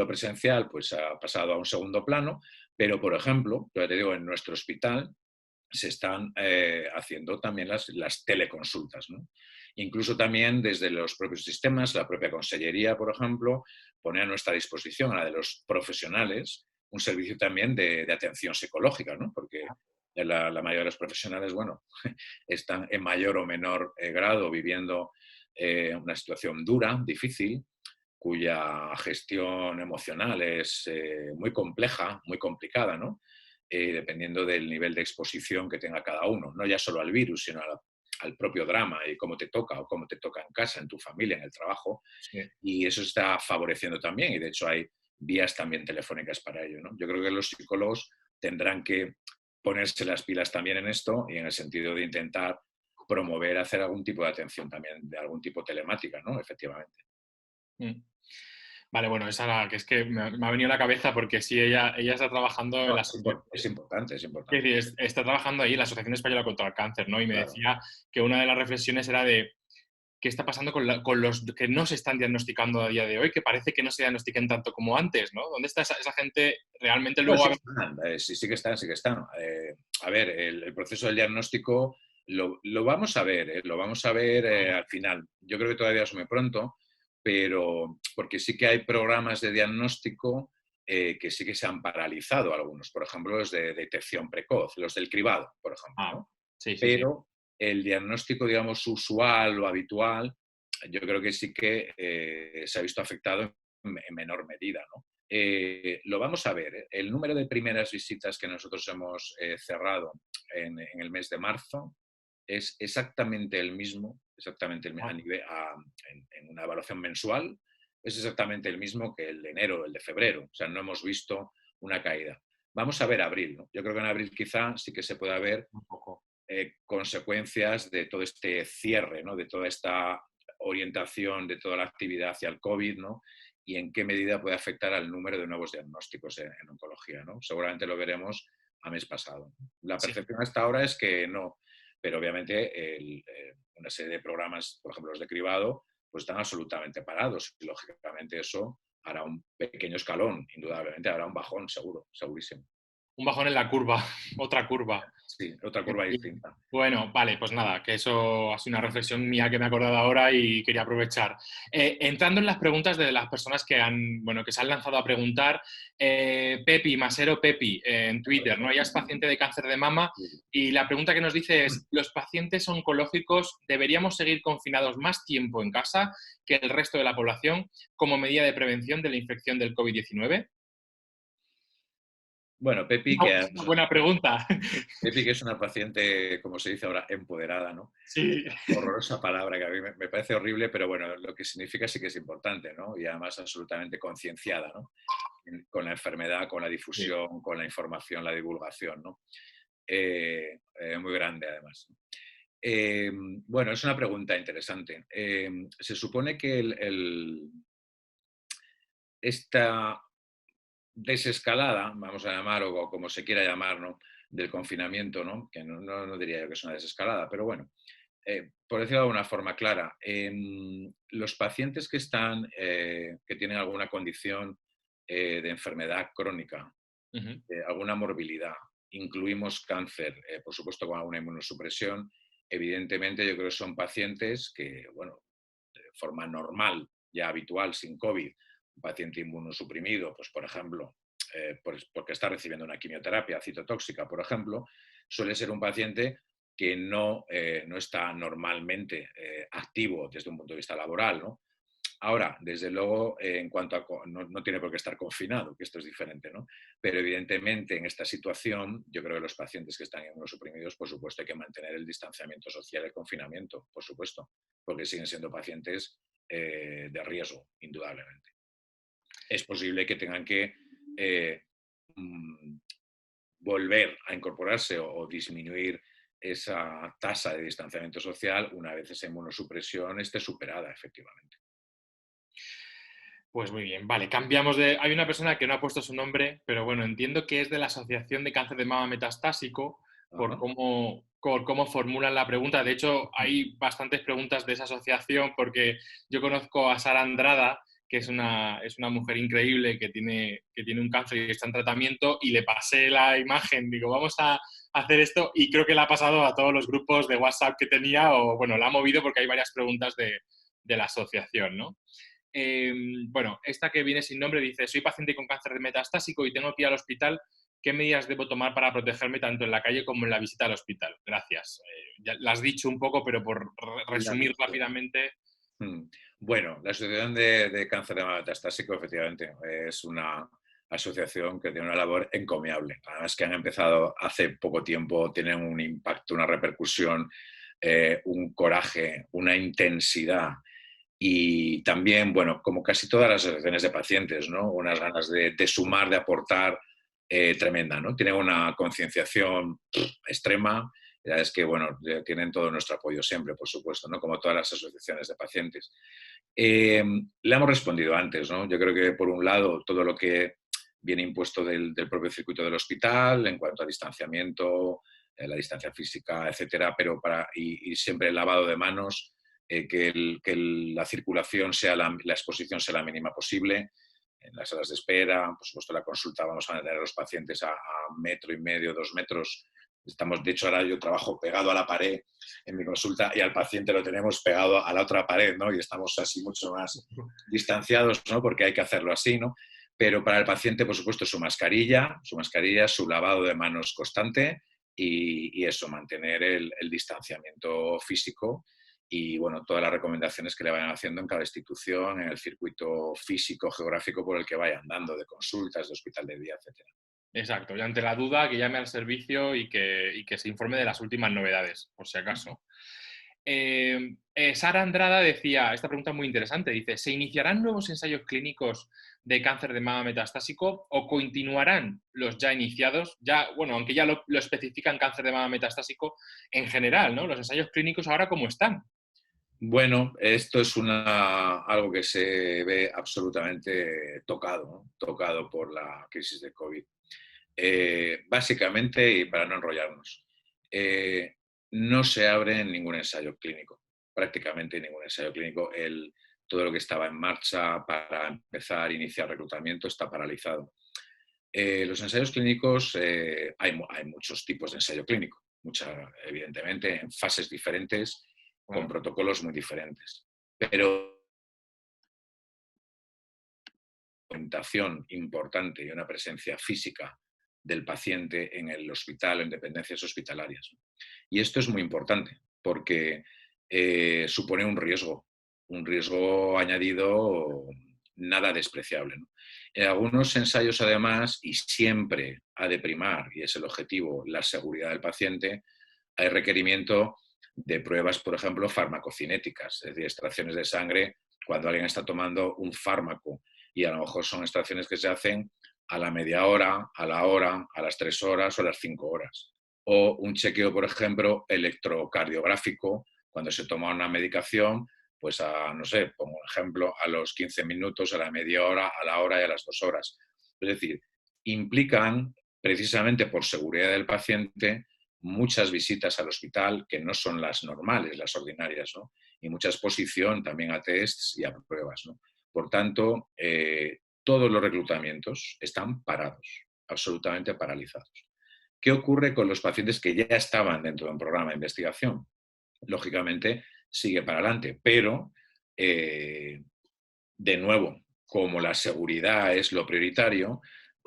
presencial pues, ha pasado a un segundo plano, pero, por ejemplo, yo te digo, en nuestro hospital se están haciendo también las teleconsultas, ¿no? Incluso también desde los propios sistemas, la propia consellería, por ejemplo, pone a nuestra disposición, a la de los profesionales, un servicio también de atención psicológica, ¿no? Porque la mayoría de los profesionales, bueno, están en mayor o menor grado viviendo una situación dura, difícil, cuya gestión emocional es muy compleja, muy complicada, ¿no? Dependiendo del nivel de exposición que tenga cada uno, no ya solo al virus, sino al propio drama y cómo te toca o cómo te toca en casa, en tu familia, en el trabajo. sí. Y eso está favoreciendo también, y de hecho hay vías también telefónicas para ello, ¿no? Yo creo que los psicólogos tendrán que ponerse las pilas también en esto y en el sentido de intentar promover, hacer algún tipo de atención también, de algún tipo telemática, ¿no? Efectivamente. Mm. Vale, bueno, esa que es que me ha venido a la cabeza porque sí, ella está trabajando en No, la... es importante, es Es importante. decir, está trabajando ahí en la Asociación Española contra el Cáncer, ¿no? Y me Claro. decía que una de las reflexiones era de qué está pasando con los que no se están diagnosticando a día de hoy, que parece que no se diagnostiquen tanto como antes, ¿no? ¿Dónde está esa gente realmente No, luego? sí que están, sí que están, sí que están. A ver, el proceso del diagnóstico lo vamos a ver, lo vamos a ver al final. Yo creo que todavía es muy pronto, pero porque sí que hay programas de diagnóstico que sí que se han paralizado algunos, por ejemplo, los de detección precoz, los del cribado, por ejemplo, Ah, ¿no? sí, sí, sí. Pero el diagnóstico, digamos, usual o habitual, yo creo que sí que se ha visto afectado en menor medida, ¿no? Lo vamos a ver. El número de primeras visitas que nosotros hemos cerrado en el mes de marzo es exactamente el mismo Ah, en una evaluación mensual, es exactamente el mismo que el de enero, el de febrero. O sea, no hemos visto una caída. Vamos a ver abril, ¿no? Yo creo que en abril quizá sí que se pueda ver un poco. consecuencias de todo este cierre, ¿no? De toda esta orientación, de toda la actividad hacia el COVID, ¿no? Y en qué medida puede afectar al número de nuevos diagnósticos en oncología, ¿no? Seguramente lo veremos a mes pasado. La Sí. percepción hasta ahora es que no, pero obviamente una serie de programas, por ejemplo los de cribado, pues están absolutamente parados y lógicamente eso hará un pequeño escalón, indudablemente hará un bajón, seguro, segurísimo. Un bajón en la curva, otra curva. Sí, otra curva distinta. Bueno, vale, pues nada, que eso ha sido una reflexión mía que me he acordado ahora y quería aprovechar. Entrando en las preguntas de las personas que han, bueno, que se han lanzado a preguntar, Pepi, Masero Pepi, en Twitter, ¿no? Ella es paciente de cáncer de mama y la pregunta que nos dice es, ¿los pacientes oncológicos deberíamos seguir confinados más tiempo en casa que el resto de la población como medida de prevención de la infección del COVID-19? Bueno, No, es una buena pregunta. Pepi, que es una paciente, como se dice ahora, empoderada, ¿no? Sí, Horrorosa palabra que a mí me parece horrible, pero bueno, lo que significa sí que es importante, ¿no? Y además absolutamente concienciada, ¿no? Con la enfermedad, con la sí. difusión, con la información, la divulgación, ¿no? Muy grande además. Bueno, es una pregunta interesante. Se supone que esta desescalada, vamos a llamar, o como se quiera llamar, ¿no? Del confinamiento, ¿no? Que no diría yo que es una desescalada, pero bueno, por decirlo de una forma clara, los pacientes que tienen alguna condición de enfermedad crónica, Ujú. alguna morbilidad, incluimos cáncer, por supuesto con alguna inmunosupresión, evidentemente yo creo que son pacientes que, bueno, de forma normal, ya habitual, sin COVID, un paciente inmunosuprimido, pues por ejemplo, porque está recibiendo una quimioterapia citotóxica, por ejemplo, suele ser un paciente que no está normalmente activo desde un punto de vista laboral, ¿no? Ahora, desde luego, en cuanto a no tiene por qué estar confinado, que esto es diferente, ¿no? Pero evidentemente en esta situación, yo creo que los pacientes que están inmunosuprimidos, por supuesto, hay que mantener el distanciamiento social, el confinamiento, por supuesto, porque siguen siendo pacientes de riesgo, indudablemente. Es posible que tengan que eh, mm, volver a incorporarse o disminuir esa tasa de distanciamiento social una vez esa inmunosupresión esté superada, efectivamente. Pues muy bien, vale, cambiamos de... Hay una persona que no ha puesto su nombre, pero bueno, entiendo que es de la Asociación de Cáncer de Mama Metastásico Ajá. por cómo formulan la pregunta. De hecho, hay bastantes preguntas de esa asociación porque yo conozco a Sara Andrada, que es una mujer increíble que tiene un cáncer y está en tratamiento, y le pasé la imagen, digo, vamos a hacer esto, y creo que la ha pasado a todos los grupos de WhatsApp que tenía, o bueno, la ha movido porque hay varias preguntas de la asociación, ¿no? Bueno, esta que viene sin nombre dice, soy paciente con cáncer de metastásico y tengo que ir al hospital. ¿Qué medidas debo tomar para protegerme tanto en la calle como en la visita al hospital? Gracias. Ya la has dicho un poco, pero por La resumir dicho. rápidamente. Bueno, la Asociación de Cáncer de Mama Metastásico efectivamente es una asociación que tiene una labor encomiable. Además que han empezado hace poco tiempo, tienen un impacto, una repercusión, un coraje, una intensidad y también, bueno, como casi todas las asociaciones de pacientes, ¿no? Unas ganas de sumar, de aportar tremenda, ¿no? Tienen una concienciación extrema. Ya es que, bueno, tienen todo nuestro apoyo siempre, por supuesto, ¿no? Como todas las asociaciones de pacientes. Le hemos respondido antes, ¿no? Yo creo que, por un lado, todo lo que viene impuesto del propio circuito del hospital en cuanto a distanciamiento, la distancia física, etcétera, pero y siempre el lavado de manos, la circulación la exposición sea la mínima posible. En las salas de espera, por supuesto, la consulta vamos a mantener a los pacientes a metro y medio, 2 metros. Estamos, de hecho, ahora yo trabajo pegado a la pared en mi consulta y al paciente lo tenemos pegado a la otra pared, ¿no? Y estamos así mucho más distanciados, ¿no? Porque hay que hacerlo así, ¿no? Pero para el paciente, por supuesto, su mascarilla, su lavado de manos constante y eso, mantener el distanciamiento físico y bueno, todas las recomendaciones que le vayan haciendo en cada institución, en el circuito físico, geográfico por el que vayan dando, de consultas, de hospital de día, etcétera. Exacto. Y ante la duda, que llame al servicio y que se informe de las últimas novedades, por si Uh -huh. acaso. Sara Andrada decía, esta pregunta es muy interesante, dice, ¿se iniciarán nuevos ensayos clínicos de cáncer de mama metastásico o continuarán los ya iniciados? Ya, bueno, aunque ya lo especifican cáncer de mama metastásico en general, ¿no? Los ensayos clínicos ahora cómo están. Bueno, esto es algo que se ve absolutamente tocado, ¿no? Tocado por la crisis de COVID. Básicamente, y para no enrollarnos, no se abre ningún ensayo clínico, prácticamente ningún ensayo clínico. Todo lo que estaba en marcha para empezar a iniciar reclutamiento está paralizado. Los ensayos clínicos, hay muchos tipos de ensayo clínico, evidentemente, en fases diferentes, con Claro. protocolos muy diferentes. Pero documentación importante y una presencia física del paciente en el hospital, en dependencias hospitalarias. Y esto es muy importante porque supone un riesgo añadido nada despreciable, ¿no? En algunos ensayos, además, y siempre ha de primar, y es el objetivo, la seguridad del paciente, hay requerimiento de pruebas, por ejemplo, farmacocinéticas, es decir, extracciones de sangre cuando alguien está tomando un fármaco, y a lo mejor son extracciones que se hacen a la media hora, a la hora, a las 3 horas o a las 5 horas. O un chequeo, por ejemplo, electrocardiográfico, cuando se toma una medicación, pues no sé, pongo un ejemplo, a los 15 minutos, a la media hora, a la hora y a las 2 horas. Es decir, implican, precisamente por seguridad del paciente, muchas visitas al hospital que no son las normales, las ordinarias, ¿no? Y mucha exposición también a tests y a pruebas, ¿no? Por tanto, todos los reclutamientos están parados, absolutamente paralizados. ¿Qué ocurre con los pacientes que ya estaban dentro de un programa de investigación? Lógicamente, sigue para adelante, pero, de nuevo, como la seguridad es lo prioritario,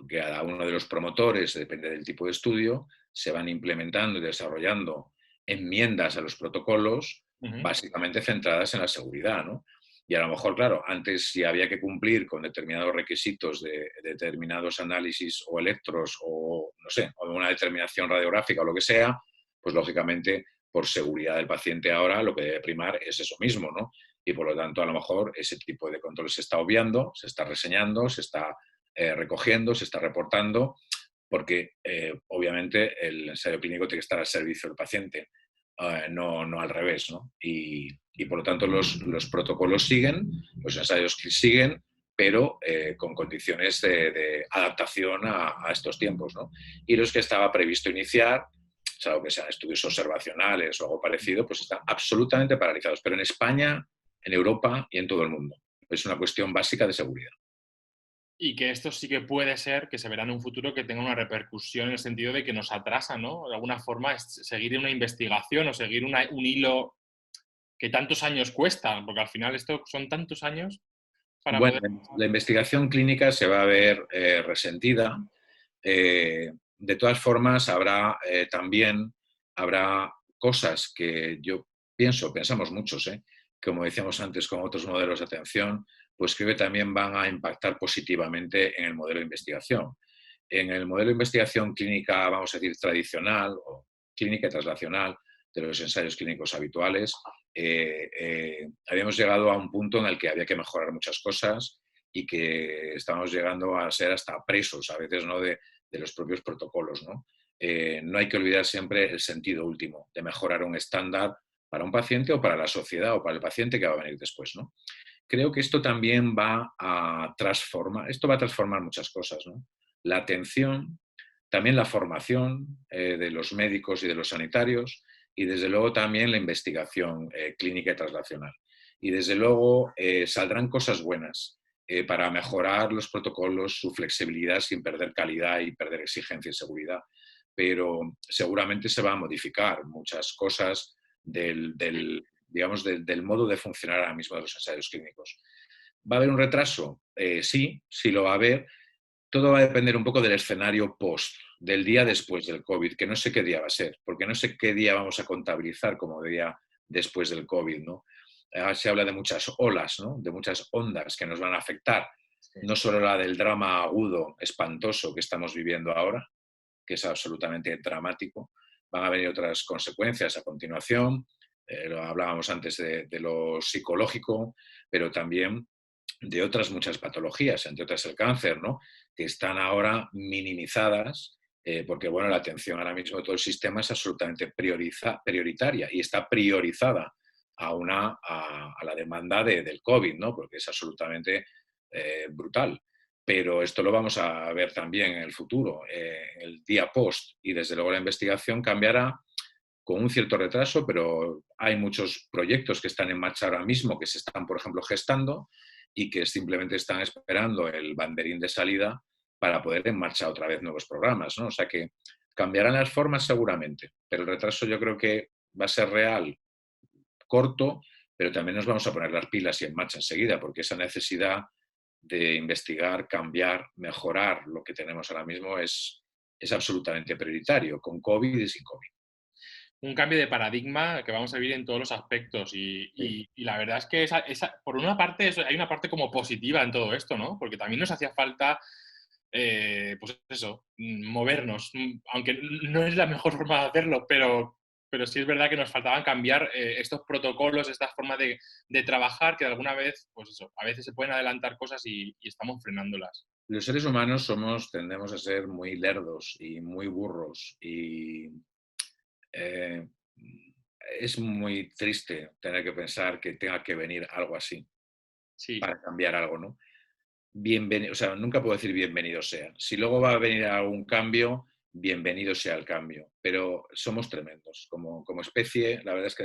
cada uno de los promotores, depende del tipo de estudio, se van implementando y desarrollando enmiendas a los protocolos básicamente centradas en la seguridad, ¿no? Y a lo mejor, claro, antes si había que cumplir con determinados requisitos de determinados análisis o electros o, no sé, o una determinación radiográfica o lo que sea, pues lógicamente por seguridad del paciente ahora lo que debe primar es eso mismo, ¿no? Y por lo tanto a lo mejor ese tipo de control se está obviando, se está reseñando, se está recogiendo, se está reportando, porque obviamente el ensayo clínico tiene que estar al servicio del paciente, no al revés, ¿no? Y por lo tanto los protocolos siguen, los ensayos siguen, pero con condiciones de adaptación a estos tiempos, ¿no? Y los que estaba previsto iniciar, salvo que sean estudios observacionales o algo parecido, pues están absolutamente paralizados. Pero en España, en Europa y en todo el mundo. Es una cuestión básica de seguridad. Y que esto sí que puede ser que se verá en un futuro que tenga una repercusión en el sentido de que nos atrasa, ¿no? De alguna forma, es seguir una investigación o seguir un hilo que tantos años cuesta, porque al final esto son tantos años para Bueno, poder... la investigación clínica se va a ver resentida. De todas formas, también habrá cosas que pensamos muchos, como decíamos antes con otros modelos de atención, pues creo que también van a impactar positivamente en el modelo de investigación. En el modelo de investigación clínica, vamos a decir, tradicional o clínica y translacional de los ensayos clínicos habituales, habíamos llegado a un punto en el que había que mejorar muchas cosas y que estábamos llegando a ser hasta presos a veces, ¿no?, de los propios protocolos, ¿no? No hay que olvidar siempre el sentido último de mejorar un estándar para un paciente o para la sociedad o para el paciente que va a venir después, ¿no? Creo que esto también va a transformar muchas cosas, ¿no? La atención, también la formación de los médicos y de los sanitarios y desde luego también la investigación clínica y translacional. Y desde luego saldrán cosas buenas para mejorar los protocolos, su flexibilidad sin perder calidad y perder exigencia y seguridad. Pero seguramente se van a modificar muchas cosas digamos, del modo de funcionar ahora mismo de los ensayos clínicos. ¿Va a haber un retraso? Sí, sí lo va a haber. Todo va a depender un poco del escenario post, del día después del COVID, que no sé qué día va a ser, porque no sé qué día vamos a contabilizar como día después del COVID, ¿no? Ahora se habla de muchas olas, ¿no?, de muchas ondas que nos van a afectar, no solo la del drama agudo, espantoso que estamos viviendo ahora, que es absolutamente dramático, van a venir otras consecuencias a continuación, lo hablábamos antes de lo psicológico, pero también de otras muchas patologías, entre otras el cáncer, ¿no?, que están ahora minimizadas, porque bueno, la atención ahora mismo de todo el sistema es absolutamente prioritaria y está priorizada a la demanda del COVID, ¿no?, porque es absolutamente brutal. Pero esto lo vamos a ver también en el futuro, el día post, y desde luego la investigación cambiará con un cierto retraso, pero hay muchos proyectos que están en marcha ahora mismo, que se están, por ejemplo, gestando y que simplemente están esperando el banderín de salida para poder en marcha otra vez nuevos programas, ¿no? O sea que cambiarán las formas seguramente, pero el retraso yo creo que va a ser real, corto, pero también nos vamos a poner las pilas y en marcha enseguida, porque esa necesidad de investigar, cambiar, mejorar lo que tenemos ahora mismo es absolutamente prioritario, con COVID y sin COVID. un cambio de paradigma que vamos a vivir en todos los aspectos. Sí. Y la verdad es que por una parte hay una parte como positiva en todo esto, ¿no? Porque también nos hacía falta, pues eso, movernos, aunque no es la mejor forma de hacerlo, pero sí es verdad que nos faltaban cambiar estos protocolos, esta forma de trabajar que de alguna vez, pues eso, a veces se pueden adelantar cosas y estamos frenándolas. Los seres humanos tendemos a ser muy lerdos y muy burros y eh, es muy triste tener que pensar que tenga que venir algo así Sí, para cambiar algo, ¿no? Bienvenido, o sea, nunca puedo decir bienvenido sea. Si luego va a venir algún cambio, bienvenido sea el cambio. Pero somos tremendos. Como especie, la verdad es que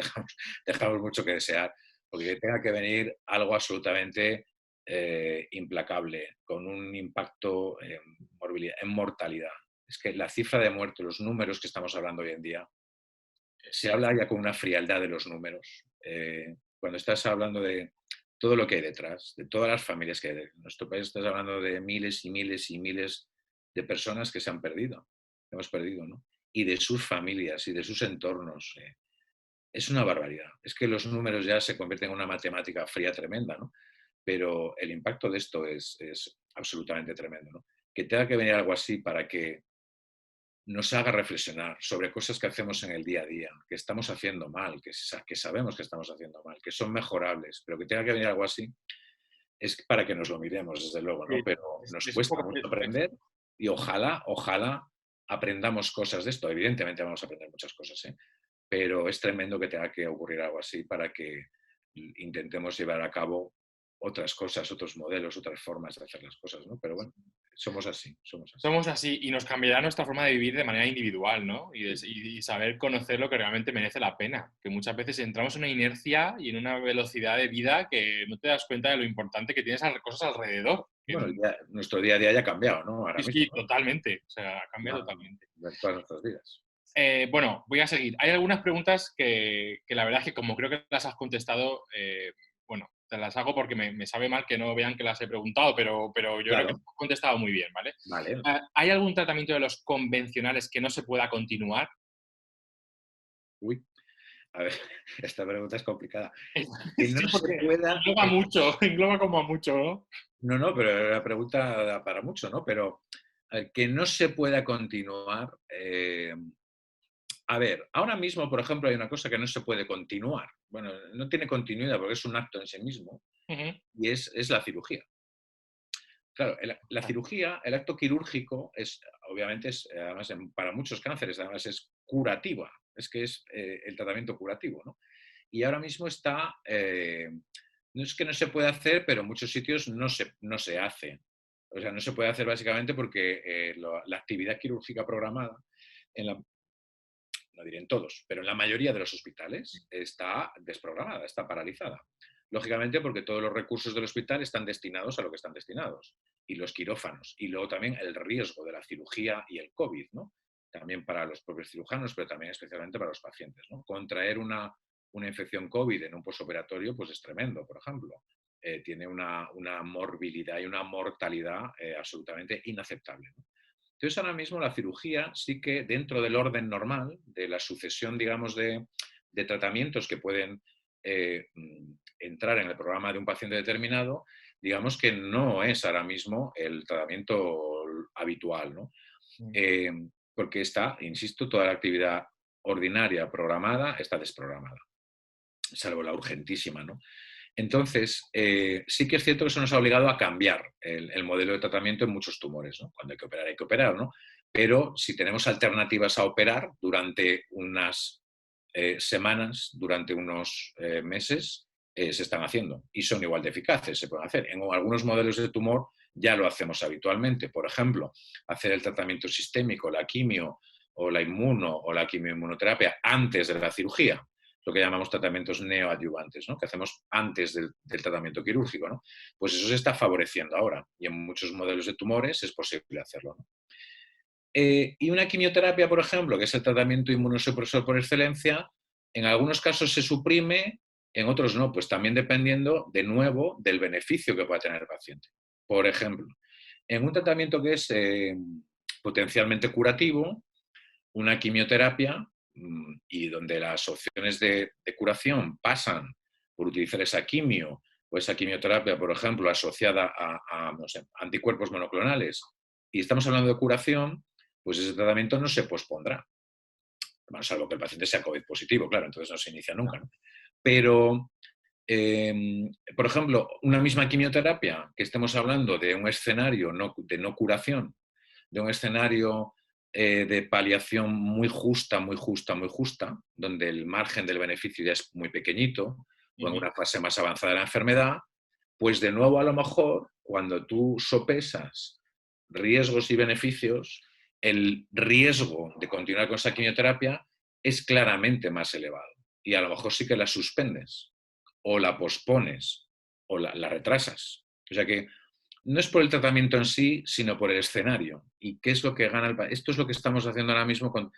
dejamos mucho que desear, porque tenga que venir algo absolutamente implacable, con un impacto en mortalidad. Es que la cifra de muertos, los números que estamos hablando hoy en día, se sí, habla ya con una frialdad de los números. Cuando estás hablando de todo lo que hay detrás, de todas las familias que hay en nuestro país, estás hablando de miles y miles y miles de personas que se han perdido, hemos perdido, ¿no? Y de sus familias y de sus entornos. Es una barbaridad. Es que los números ya se convierten en una matemática fría tremenda, ¿no? Pero el impacto de esto es absolutamente tremendo, ¿no? Que tenga que venir algo así para que nos haga reflexionar sobre cosas que hacemos en el día a día, que estamos haciendo mal, que sabemos que estamos haciendo mal, que son mejorables, pero que tenga que venir algo así, es para que nos lo miremos, desde luego, ¿no? sí. Pero nos Es un cuesta poco... mucho aprender y ojalá aprendamos cosas de esto. Evidentemente vamos a aprender muchas cosas, ¿eh? Pero es tremendo que tenga que ocurrir algo así para que intentemos llevar a cabo otras cosas, otros modelos, otras formas de hacer las cosas, ¿no? Pero bueno, somos así, somos así. Somos así y nos cambiará nuestra forma de vivir de manera individual, ¿no? Y saber conocer lo que realmente merece la pena. Que muchas veces entramos en una inercia y en una velocidad de vida que no te das cuenta de lo importante que tienes cosas alrededor. Bueno, nuestro día a día ya ha cambiado, ¿no? Ahora Sí, mismo, sí, ¿no? totalmente. O sea, cambia Ah, totalmente. de todas nuestras vidas. Bueno, voy a seguir. Hay algunas preguntas que la verdad es que como creo que las has contestado, bueno, te las hago porque me sabe mal que no vean que las he preguntado, pero yo creo que Claro, has contestado muy bien, ¿vale? vale. ¿Hay algún tratamiento de los convencionales que no se pueda continuar? Uy, a ver, esta pregunta es complicada. Que Sí, no se porque pueda, engloba mucho, engloba como a mucho, ¿no? no, no, pero la pregunta da para mucho, ¿no? Pero a ver, que no se pueda continuar. A ver, ahora mismo, por ejemplo, hay una cosa que no se puede continuar. Bueno, no tiene continuidad porque es un acto en sí mismo Ujú. y es la cirugía. Claro, la cirugía, el acto quirúrgico, obviamente, además, para muchos cánceres, además es curativa, es que es el tratamiento curativo, ¿no? Y ahora mismo no es que no se pueda hacer, pero en muchos sitios no se hace. O sea, no se puede hacer básicamente porque la actividad quirúrgica programada, en la, no diré en todos, pero en la mayoría de los hospitales está desprogramada, está paralizada. Lógicamente porque todos los recursos del hospital están destinados a lo que están destinados, y los quirófanos, y luego también el riesgo de la cirugía y el COVID, ¿no? También para los propios cirujanos, pero también especialmente para los pacientes, ¿no? Contraer una infección COVID en un posoperatorio, pues es tremendo, por ejemplo. Tiene una morbilidad y una mortalidad absolutamente inaceptable, ¿no? Entonces, ahora mismo la cirugía sí que dentro del orden normal, de la sucesión, digamos, de tratamientos que pueden entrar en el programa de un paciente determinado, digamos que no es ahora mismo el tratamiento habitual, ¿no? Mm. Eh, porque está, insisto, toda la actividad ordinaria programada está desprogramada, salvo la urgentísima, ¿no? Entonces, sí que es cierto que eso nos ha obligado a cambiar el modelo de tratamiento en muchos tumores, ¿no? Cuando hay que operar, ¿no? Pero si tenemos alternativas a operar durante unas semanas, durante unos meses, se están haciendo y son igual de eficaces, se pueden hacer. En algunos modelos de tumor ya lo hacemos habitualmente. Por ejemplo, hacer el tratamiento sistémico, la quimio o la inmuno o la quimioinmunoterapia antes de la cirugía, lo que llamamos tratamientos neoadyuvantes, ¿no? Que hacemos antes del tratamiento quirúrgico, ¿no? Pues eso se está favoreciendo ahora y en muchos modelos de tumores es posible hacerlo, ¿no? Y una quimioterapia, por ejemplo, que es el tratamiento inmunosupresor por excelencia, en algunos casos se suprime, en otros no, pues también dependiendo, de nuevo, del beneficio que pueda tener el paciente. Por ejemplo, en un tratamiento que es potencialmente curativo, una quimioterapia y donde las opciones de curación pasan por utilizar esa quimio o esa quimioterapia, por ejemplo, asociada no sé, anticuerpos monoclonales, y estamos hablando de curación, pues ese tratamiento no se pospondrá. Bueno, salvo que el paciente sea COVID positivo, claro, entonces no se inicia nunca, ¿no? Pero, por ejemplo, una misma quimioterapia, que estemos hablando de un escenario de no curación, de un escenario de paliación muy justa, muy justa, muy justa, donde el margen del beneficio ya es muy pequeñito, o en una fase más avanzada de la enfermedad, pues de nuevo a lo mejor, cuando tú sopesas riesgos y beneficios, el riesgo de continuar con esa quimioterapia es claramente más elevado. Y a lo mejor sí que la suspendes, o la pospones, o la retrasas. O sea que no es por el tratamiento en sí, sino por el escenario. ¿Y qué es lo que gana el paciente? Esto es lo que estamos haciendo ahora mismo con...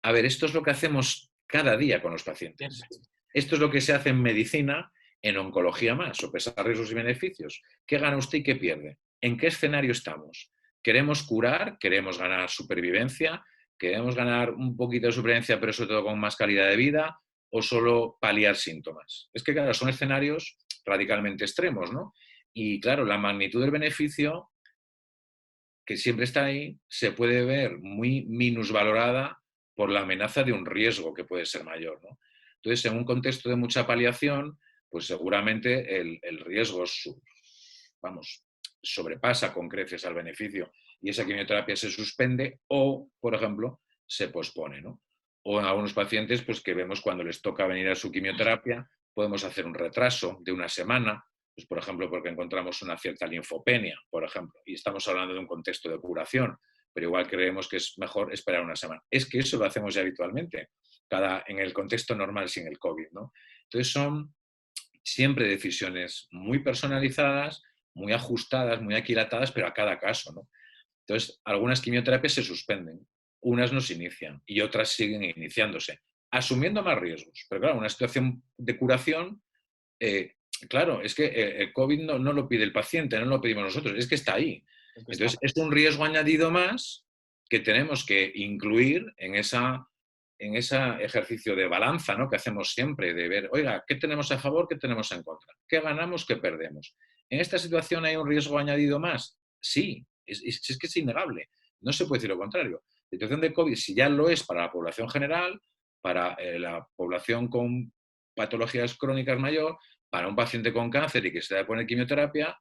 A ver, esto es lo que hacemos cada día con los pacientes. Esto es lo que se hace en medicina, en oncología más, sopesar riesgos y beneficios. ¿Qué gana usted y qué pierde? ¿En qué escenario estamos? ¿Queremos curar? ¿Queremos ganar supervivencia? ¿Queremos ganar un poquito de supervivencia, pero sobre todo con más calidad de vida? ¿O solo paliar síntomas? Es que, claro, son escenarios radicalmente extremos, ¿no? Y, claro, la magnitud del beneficio, que siempre está ahí, se puede ver muy minusvalorada por la amenaza de un riesgo que puede ser mayor, ¿no? Entonces, en un contexto de mucha paliación, pues seguramente el riesgo, vamos, sobrepasa con creces al beneficio y esa quimioterapia se suspende o, por ejemplo, se pospone, ¿no? O en algunos pacientes, pues que vemos cuando les toca venir a su quimioterapia, podemos hacer un retraso de una semana, pues, por ejemplo, porque encontramos una cierta linfopenia, por ejemplo, y estamos hablando de un contexto de curación, pero igual creemos que es mejor esperar una semana. Es que eso lo hacemos ya habitualmente, en el contexto normal sin el COVID, ¿no? Entonces son siempre decisiones muy personalizadas, muy ajustadas, muy aquilatadas, pero a cada caso, ¿no? Entonces, algunas quimioterapias se suspenden, unas no se inician y otras siguen iniciándose, asumiendo más riesgos. Pero claro, una situación de curación, claro, es que el COVID no lo pide el paciente, no lo pedimos nosotros, es que está ahí. Entonces, es un riesgo añadido más que tenemos que incluir en ese ejercicio de balanza, ¿no?, que hacemos siempre, de ver, oiga, ¿qué tenemos a favor, qué tenemos en contra? ¿Qué ganamos, qué perdemos? ¿En esta situación hay un riesgo añadido más? Sí, es que es innegable. No se puede decir lo contrario. La situación de COVID, si ya lo es para la población general, para la población con patologías crónicas mayor, para un paciente con cáncer y que se debe poner quimioterapia,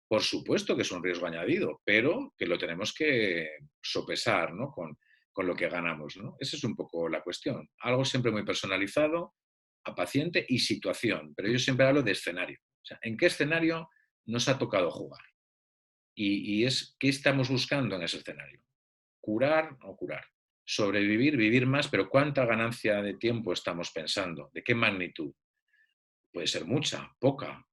por supuesto que es un riesgo añadido, pero que lo tenemos que sopesar, ¿no?, con lo que ganamos, ¿no? Esa es un poco la cuestión. Algo siempre muy personalizado a paciente y situación, pero yo siempre hablo de escenario. O sea, ¿en qué escenario nos ha tocado jugar? Y es qué estamos buscando en ese escenario. ¿Curar o curar? Sobrevivir, vivir más, pero ¿cuánta ganancia de tiempo estamos pensando? ¿De qué magnitud? Puede ser mucha, poca,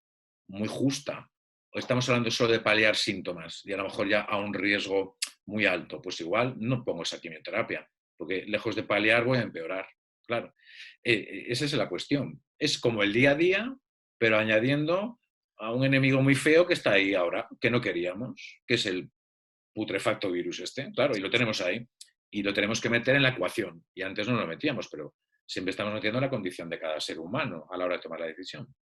muy justa. O estamos hablando solo de paliar síntomas y a lo mejor ya a un riesgo muy alto. Pues igual no pongo esa quimioterapia, porque lejos de paliar voy a empeorar. Claro, esa es la cuestión. Es como el día a día, pero añadiendo a un enemigo muy feo que está ahí ahora, que no queríamos, que es el putrefacto virus este. Claro, y lo tenemos ahí. Y lo tenemos que meter en la ecuación. Y antes no lo metíamos, pero siempre estamos metiendo la condición de cada ser humano a la hora de tomar la decisión.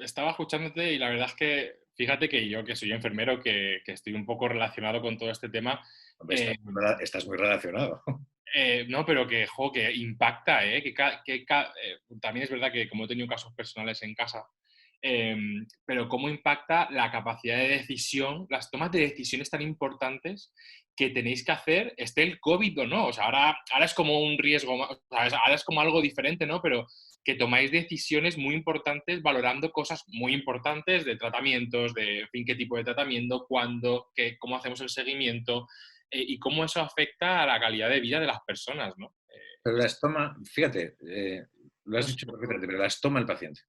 Estaba escuchándote y la verdad es que, fíjate que yo, que soy enfermero, que estoy un poco relacionado con todo este tema, Hombre, estás muy relacionado. no, pero que impacta, ¿eh? También es verdad que como he tenido casos personales en casa, pero cómo impacta la capacidad de decisión, las tomas de decisiones tan importantes que tenéis que hacer, esté el COVID o no. O sea, ahora es como un riesgo, o sea, ahora es como algo diferente, ¿no? Pero que tomáis decisiones muy importantes valorando cosas muy importantes de tratamientos, de, en fin, qué tipo de tratamiento, cuándo, cómo hacemos el seguimiento, y cómo eso afecta a la calidad de vida de las personas, ¿no? Pero las toma, fíjate, lo has Eso, dicho perfectamente, pero las toma el paciente.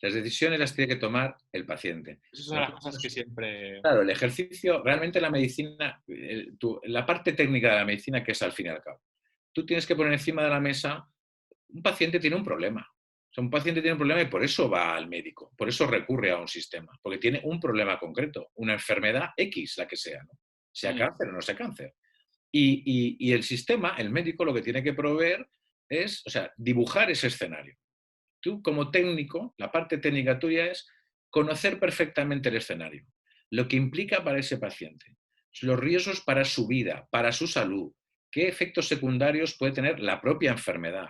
Las decisiones las tiene que tomar el paciente. eso es una de las cosas que siempre... Claro, el ejercicio, realmente la medicina, la parte técnica de la medicina, que es al fin y al cabo, tú tienes que poner encima de la mesa, un paciente tiene un problema. O sea, un paciente tiene un problema y por eso va al médico, por eso recurre a un sistema, porque tiene un problema concreto, una enfermedad X, la que sea, ¿no? Sea cáncer o no sea cáncer. Y el sistema, el médico, lo que tiene que proveer es, o sea, dibujar ese escenario. Tú, como técnico, la parte técnica tuya es conocer perfectamente el escenario, lo que implica para ese paciente, los riesgos para su vida, para su salud, qué efectos secundarios puede tener la propia enfermedad,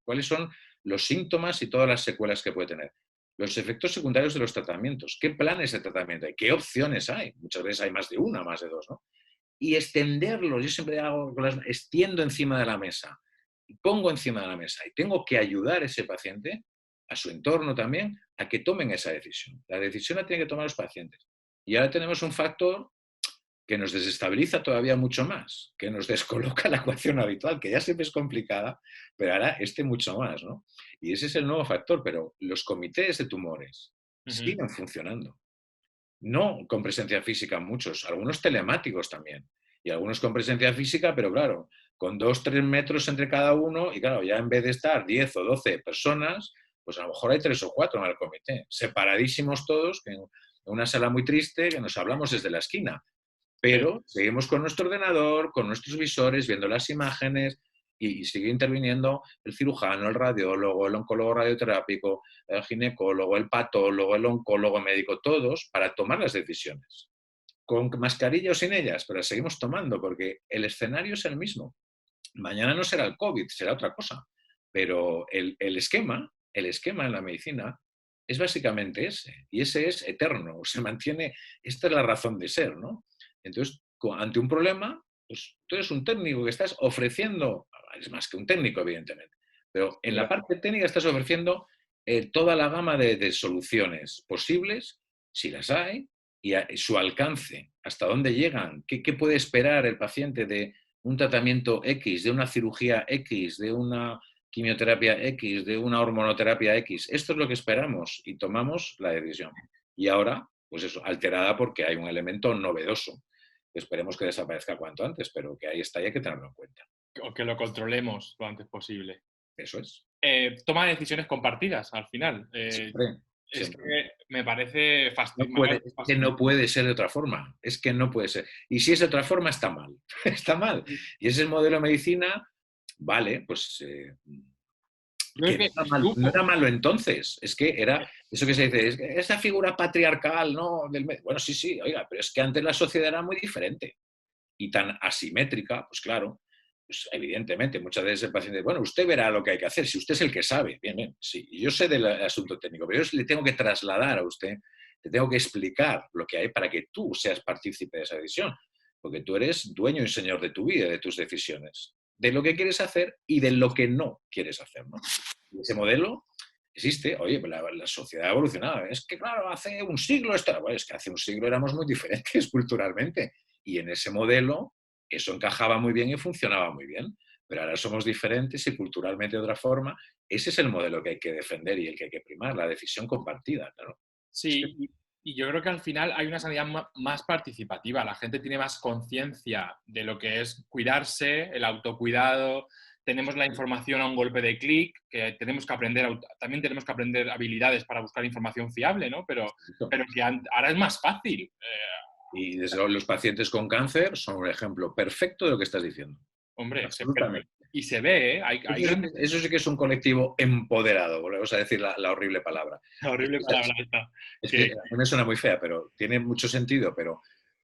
cuáles son los síntomas y todas las secuelas que puede tener, los efectos secundarios de los tratamientos, qué planes de tratamiento hay, qué opciones hay. Muchas veces hay más de una, más de dos, ¿no? Y extenderlos. Yo siempre hago, extiendo encima de la mesa, pongo encima de la mesa y tengo que ayudar a ese paciente, a su entorno también, a que tomen esa decisión. La decisión la tienen que tomar los pacientes. Y ahora tenemos un factor que nos desestabiliza todavía mucho más, que nos descoloca la ecuación habitual, que ya siempre es complicada, pero ahora mucho más, ¿no? Y ese es el nuevo factor, pero los comités de tumores Ujú. siguen funcionando. No con presencia física muchos, algunos telemáticos también, y algunos con presencia física, pero claro, con 2 o 3 metros entre cada uno, y claro, ya en vez de estar 10 o 12 personas, pues a lo mejor hay 3 o 4 en el comité, separadísimos todos, en una sala muy triste, que nos hablamos desde la esquina, Sí. pero seguimos con nuestro ordenador, con nuestros visores, viendo las imágenes y sigue interviniendo el cirujano, el radiólogo, el oncólogo radioterápico, el ginecólogo, el patólogo, el oncólogo médico, todos para tomar las decisiones. Con mascarilla o sin ellas, pero las seguimos tomando porque el escenario es el mismo. Mañana no será el COVID, será otra cosa. Pero el esquema en la medicina es básicamente ese. Y ese es eterno, se mantiene, esta es la razón de ser, ¿no? Entonces, ante un problema, pues tú eres un técnico que estás ofreciendo, es más que un técnico, evidentemente, pero en la parte técnica estás ofreciendo toda la gama de soluciones posibles, si las hay, y su alcance, hasta dónde llegan, qué puede esperar el paciente de un tratamiento X, de una cirugía X, de una quimioterapia X, de una hormonoterapia X. Esto es lo que esperamos y tomamos la decisión. Y ahora, pues eso, alterada porque hay un elemento novedoso. Esperemos que desaparezca cuanto antes, pero que ahí está y hay que tenerlo en cuenta. O que lo controlemos lo antes posible. Eso es. Toma de decisiones compartidas al final. Siempre, Es siempre. que me parece No puede, es que no fascinante. puede ser de otra forma. Es que no puede ser. Y si es de otra forma, está mal. Está mal. Y ese modelo de medicina, vale, pues Yo creo que no que era, no era malo entonces, es que era eso que se dice, es que esa figura patriarcal, ¿no? Bueno, sí, sí, oiga, pero es que antes la sociedad era muy diferente y tan asimétrica, pues claro, pues evidentemente, muchas veces el paciente, bueno, usted verá lo que hay que hacer, si usted es el que sabe, bien, bien, sí, yo sé del asunto técnico, pero yo le tengo que trasladar a usted, te tengo que explicar lo que hay para que tú seas partícipe de esa decisión, porque tú eres dueño y señor de tu vida, de tus decisiones, de lo que quieres hacer y de lo que no quieres hacer, ¿no? Y ese modelo existe, oye, la sociedad ha evolucionado. Es que, claro, hace un siglo esto, bueno, es que hace un siglo éramos muy diferentes culturalmente y en ese modelo eso encajaba muy bien y funcionaba muy bien. Pero ahora somos diferentes y culturalmente de otra forma. Ese es el modelo que hay que defender y el que hay que primar, la decisión compartida, claro. Es que, Sí, y yo creo que al final hay una sanidad más participativa. La gente tiene más conciencia de lo que es cuidarse, el autocuidado. Tenemos la información a un golpe de clic, que tenemos que aprender, también tenemos que aprender habilidades para buscar información fiable, ¿no? Pero que ahora es más fácil. y desde luego los pacientes con cáncer son un ejemplo perfecto de lo que estás diciendo. Hombre, Absolutamente. y se ve, ¿eh? Hay grandes... Eso sí que es un colectivo empoderado, volvemos a decir la horrible palabra. Horrible palabra esta. Es que Que, a mí me suena muy fea, pero tiene mucho sentido.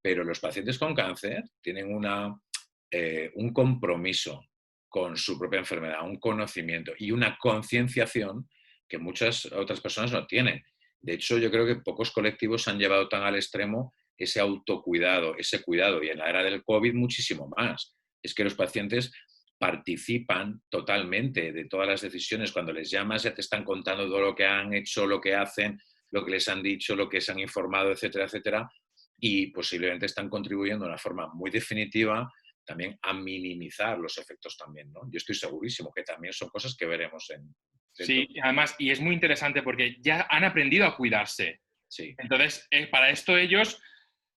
Pero los pacientes con cáncer tienen un compromiso con su propia enfermedad, un conocimiento y una concienciación que muchas otras personas no tienen. De hecho, yo creo que pocos colectivos han llevado tan al extremo ese autocuidado, ese cuidado, y en la era del COVID muchísimo más. Es que los pacientes participan totalmente de todas las decisiones. Cuando les llamas ya te están contando todo lo que han hecho, lo que hacen, lo que les han dicho, lo que se han informado, etcétera, etcétera, y posiblemente están contribuyendo de una forma muy definitiva también a minimizar los efectos también, ¿no? Yo estoy segurísimo que también son cosas que veremos dentro. sí, además, y es muy interesante porque ya han aprendido a cuidarse. Sí, Entonces, para esto ellos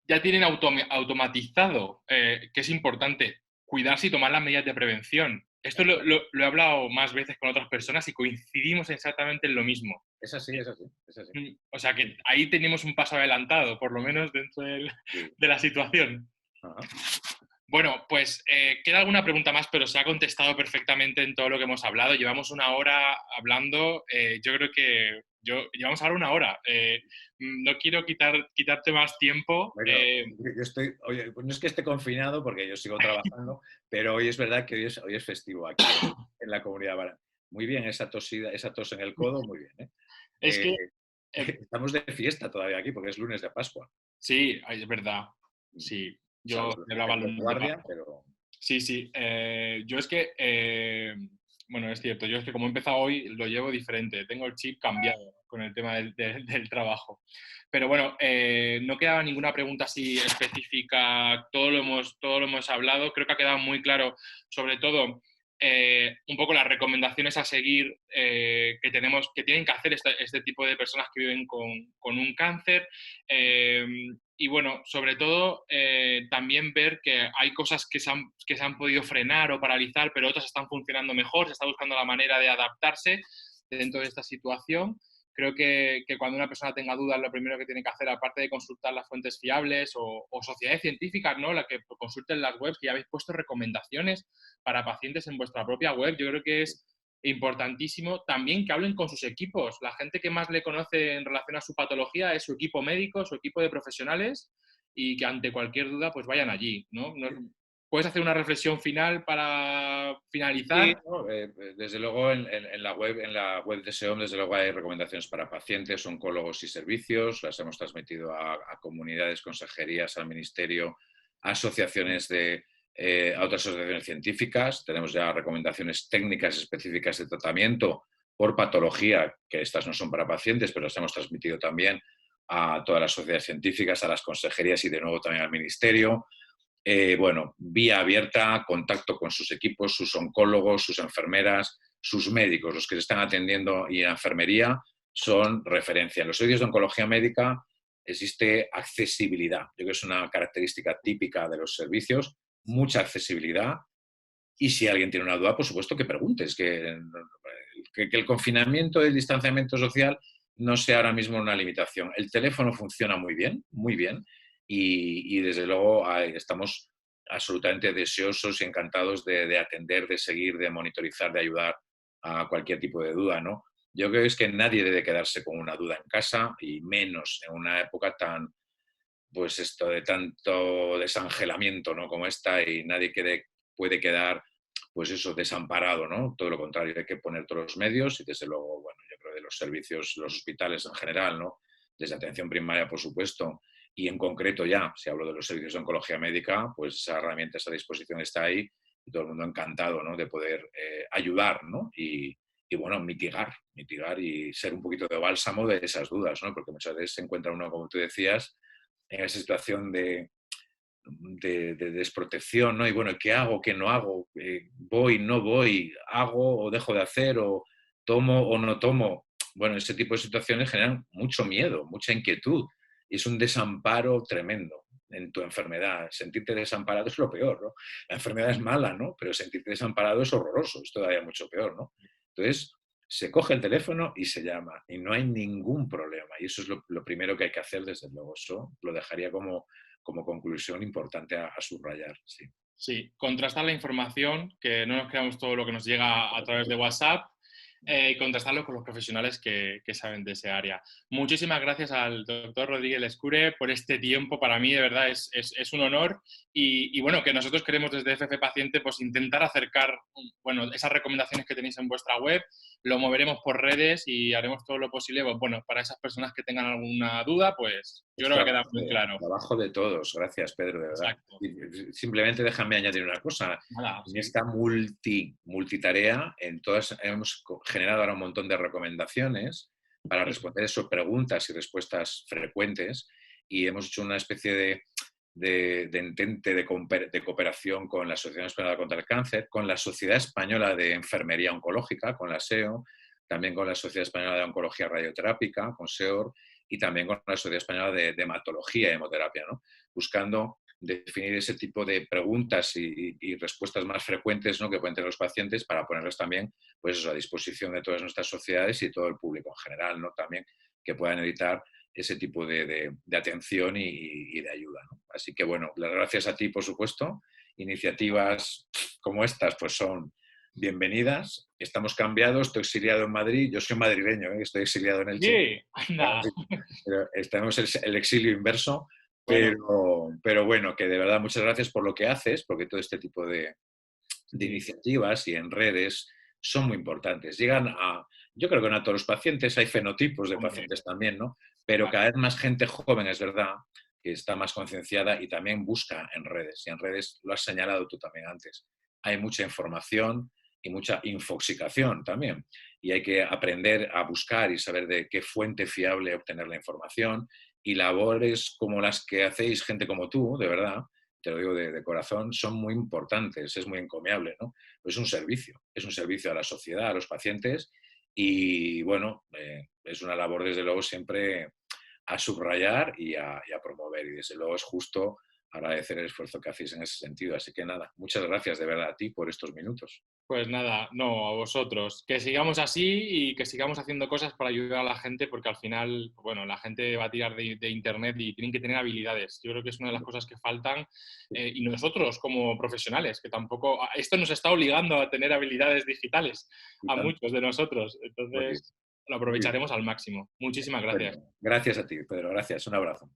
ya tienen automatizado, que es importante, cuidarse y tomar las medidas de prevención. Esto lo he hablado más veces con otras personas y coincidimos exactamente en lo mismo. es así, es así, es así. O sea que ahí tenemos un paso adelantado, por lo menos dentro Sí. de la situación. Ajá. Bueno, pues queda alguna pregunta más, pero se ha contestado perfectamente en todo lo que hemos hablado. Llevamos una hora hablando. Yo creo que llevamos ahora una hora. No quiero quitarte más tiempo. Bueno, yo estoy, oye, pues no es que esté confinado porque yo sigo trabajando, pero hoy es verdad que hoy es festivo aquí en la Comunidad Valenciana. Muy bien, esa tos en el codo, muy bien. ¿Eh? Es que eh, Estamos de fiesta todavía aquí porque es lunes de Pascua. sí, es verdad. Sí, yo Salvo los celebraba el efectos de lunes de guardia, Pascua. pero Sí, sí. Yo es que, bueno, es cierto, yo es que como he empezado hoy lo llevo diferente, tengo el chip cambiado con el tema del trabajo. Pero bueno, no quedaba ninguna pregunta así específica, todo lo hemos hablado, creo que ha quedado muy claro, sobre todo, un poco las recomendaciones a seguir que tienen que hacer este tipo de personas que viven con un cáncer. Eh, y bueno, sobre todo también ver que hay cosas que se han podido frenar o paralizar, pero otras están funcionando mejor, se está buscando la manera de adaptarse dentro de esta situación. Creo que cuando una persona tenga dudas, lo primero que tiene que hacer, aparte de consultar las fuentes fiables o sociedades científicas, ¿no? La que consulten las webs, que ya habéis puesto recomendaciones para pacientes en vuestra propia web. Yo creo que es importantísimo también que hablen con sus equipos. La gente que más le conoce en relación a su patología es su equipo médico, su equipo de profesionales y que ante cualquier duda pues vayan allí, ¿no? ¿Puedes hacer una reflexión final para sí, finalizar? ¿no? Desde luego en la web de SEOM, desde luego hay recomendaciones para pacientes, oncólogos y servicios, las hemos transmitido a comunidades, consejerías, al ministerio, a asociaciones a otras asociaciones científicas. Tenemos ya recomendaciones técnicas específicas de tratamiento por patología, que estas no son para pacientes, pero las hemos transmitido también a todas las sociedades científicas, a las consejerías y de nuevo también al ministerio. Bueno, vía abierta, contacto con sus equipos, sus oncólogos, sus enfermeras, sus médicos, los que se están atendiendo y en enfermería son referencia. En los servicios de oncología médica existe accesibilidad. Yo creo que es una característica típica de los servicios, mucha accesibilidad. Y si alguien tiene una duda, por supuesto que preguntes, que el confinamiento y el distanciamiento social no sea ahora mismo una limitación. El teléfono funciona muy bien, y desde luego estamos absolutamente deseosos y encantados de atender, de seguir, de monitorizar, de ayudar a cualquier tipo de duda, ¿no? Yo creo que es que nadie debe quedarse con una duda en casa y menos en una época tan, pues esto de tanto desangelamiento, ¿no? Como esta y nadie puede quedar, pues eso, desamparado, ¿no? Todo lo contrario, hay que poner todos los medios y desde luego, bueno, yo creo de los servicios, los hospitales en general, ¿no? Desde atención primaria, por supuesto, y en concreto ya, si hablo de los servicios de oncología médica, pues esa herramienta, esa disposición está ahí y todo el mundo encantado, ¿no? De poder ayudar, ¿no? Y bueno, mitigar y ser un poquito de bálsamo de esas dudas, ¿no? Porque muchas veces se encuentra uno, como tú decías, en esa situación de desprotección, ¿no? Y bueno, ¿qué hago? ¿Qué no hago? ¿Voy? ¿No voy? ¿Hago o dejo de hacer? ¿O tomo o no tomo? Bueno, ese tipo de situaciones generan mucho miedo, mucha inquietud y es un desamparo tremendo en tu enfermedad. Sentirte desamparado es lo peor, ¿no? La enfermedad es mala, ¿no? Pero sentirte desamparado es horroroso, es todavía mucho peor, ¿no? Entonces, se coge el teléfono y se llama y no hay ningún problema. Y eso es lo primero que hay que hacer, desde luego. Eso lo dejaría como conclusión importante a subrayar. Sí. Sí, contrastar la información, que no nos creamos todo lo que nos llega a través de WhatsApp y contrastarlo con los profesionales que saben de ese área. Muchísimas gracias al doctor Rodríguez Lescure por este tiempo. Para mí, de verdad, es un honor. Y bueno, que nosotros queremos desde FF Paciente pues, intentar acercar bueno, esas recomendaciones que tenéis en vuestra web. Lo moveremos por redes y haremos todo lo posible pues, bueno, para esas personas que tengan alguna duda, pues yo Es creo que queda muy claro. trabajo de todos. Gracias, Pedro, de verdad. Exacto. Y simplemente déjame añadir una cosa. Nada, En sí. esta multitarea, hemos generado ahora un montón de recomendaciones para responder esas preguntas y respuestas frecuentes y hemos hecho una especie de entente de cooperación con la Asociación Española contra el Cáncer, con la Sociedad Española de Enfermería Oncológica, con la SEO, también con la Sociedad Española de Oncología Radioterápica, con SEOR, y también con la Sociedad Española de Hematología y Hemoterapia, ¿no? Buscando definir ese tipo de preguntas y respuestas más frecuentes, ¿no? Que pueden tener los pacientes para ponerlos también pues eso, a disposición de todas nuestras sociedades y todo el público en general, ¿no? También que puedan evitar ese tipo de atención y de ayuda, ¿no? Así que bueno, las gracias a ti, por supuesto. Iniciativas como estas pues son bienvenidas. Estamos cambiados, estoy exiliado en Madrid, yo soy madrileño, ¿eh? Estoy exiliado en Elche. Sí, anda. Estamos el exilio inverso, Bueno, pero bueno, que de verdad muchas gracias por lo que haces, porque todo este tipo de sí, iniciativas y en redes son muy importantes. Llegan a, yo creo que no a todos los pacientes, hay fenotipos de hombre, pacientes también, ¿no? Pero claro, cada vez más gente joven, es verdad, que está más concienciada y también busca en redes. Y en redes, lo has señalado tú también antes, hay mucha información y mucha infoxicación también. Y hay que aprender a buscar y saber de qué fuente fiable obtener la información. Y labores como las que hacéis gente como tú, de verdad, te lo digo de corazón, son muy importantes, es muy encomiable, ¿no? Pues es un servicio a la sociedad, a los pacientes y bueno, es una labor desde luego siempre a subrayar y a promover y desde luego es justo agradecer el esfuerzo que hacéis en ese sentido. Así que nada, muchas gracias de verdad a ti por estos minutos. pues nada, no, a vosotros. Que sigamos así y que sigamos haciendo cosas para ayudar a la gente, porque al final, bueno, la gente va a tirar de Internet y tienen que tener habilidades. Yo creo que es una de las cosas que faltan. Y nosotros, como profesionales, que tampoco. Esto nos está obligando a tener habilidades digitales Y a tanto, muchos de nosotros. muy bien, Entonces, lo muy bien. aprovecharemos al máximo. Muchísimas gracias. Gracias a ti, Pedro. Gracias. Un abrazo.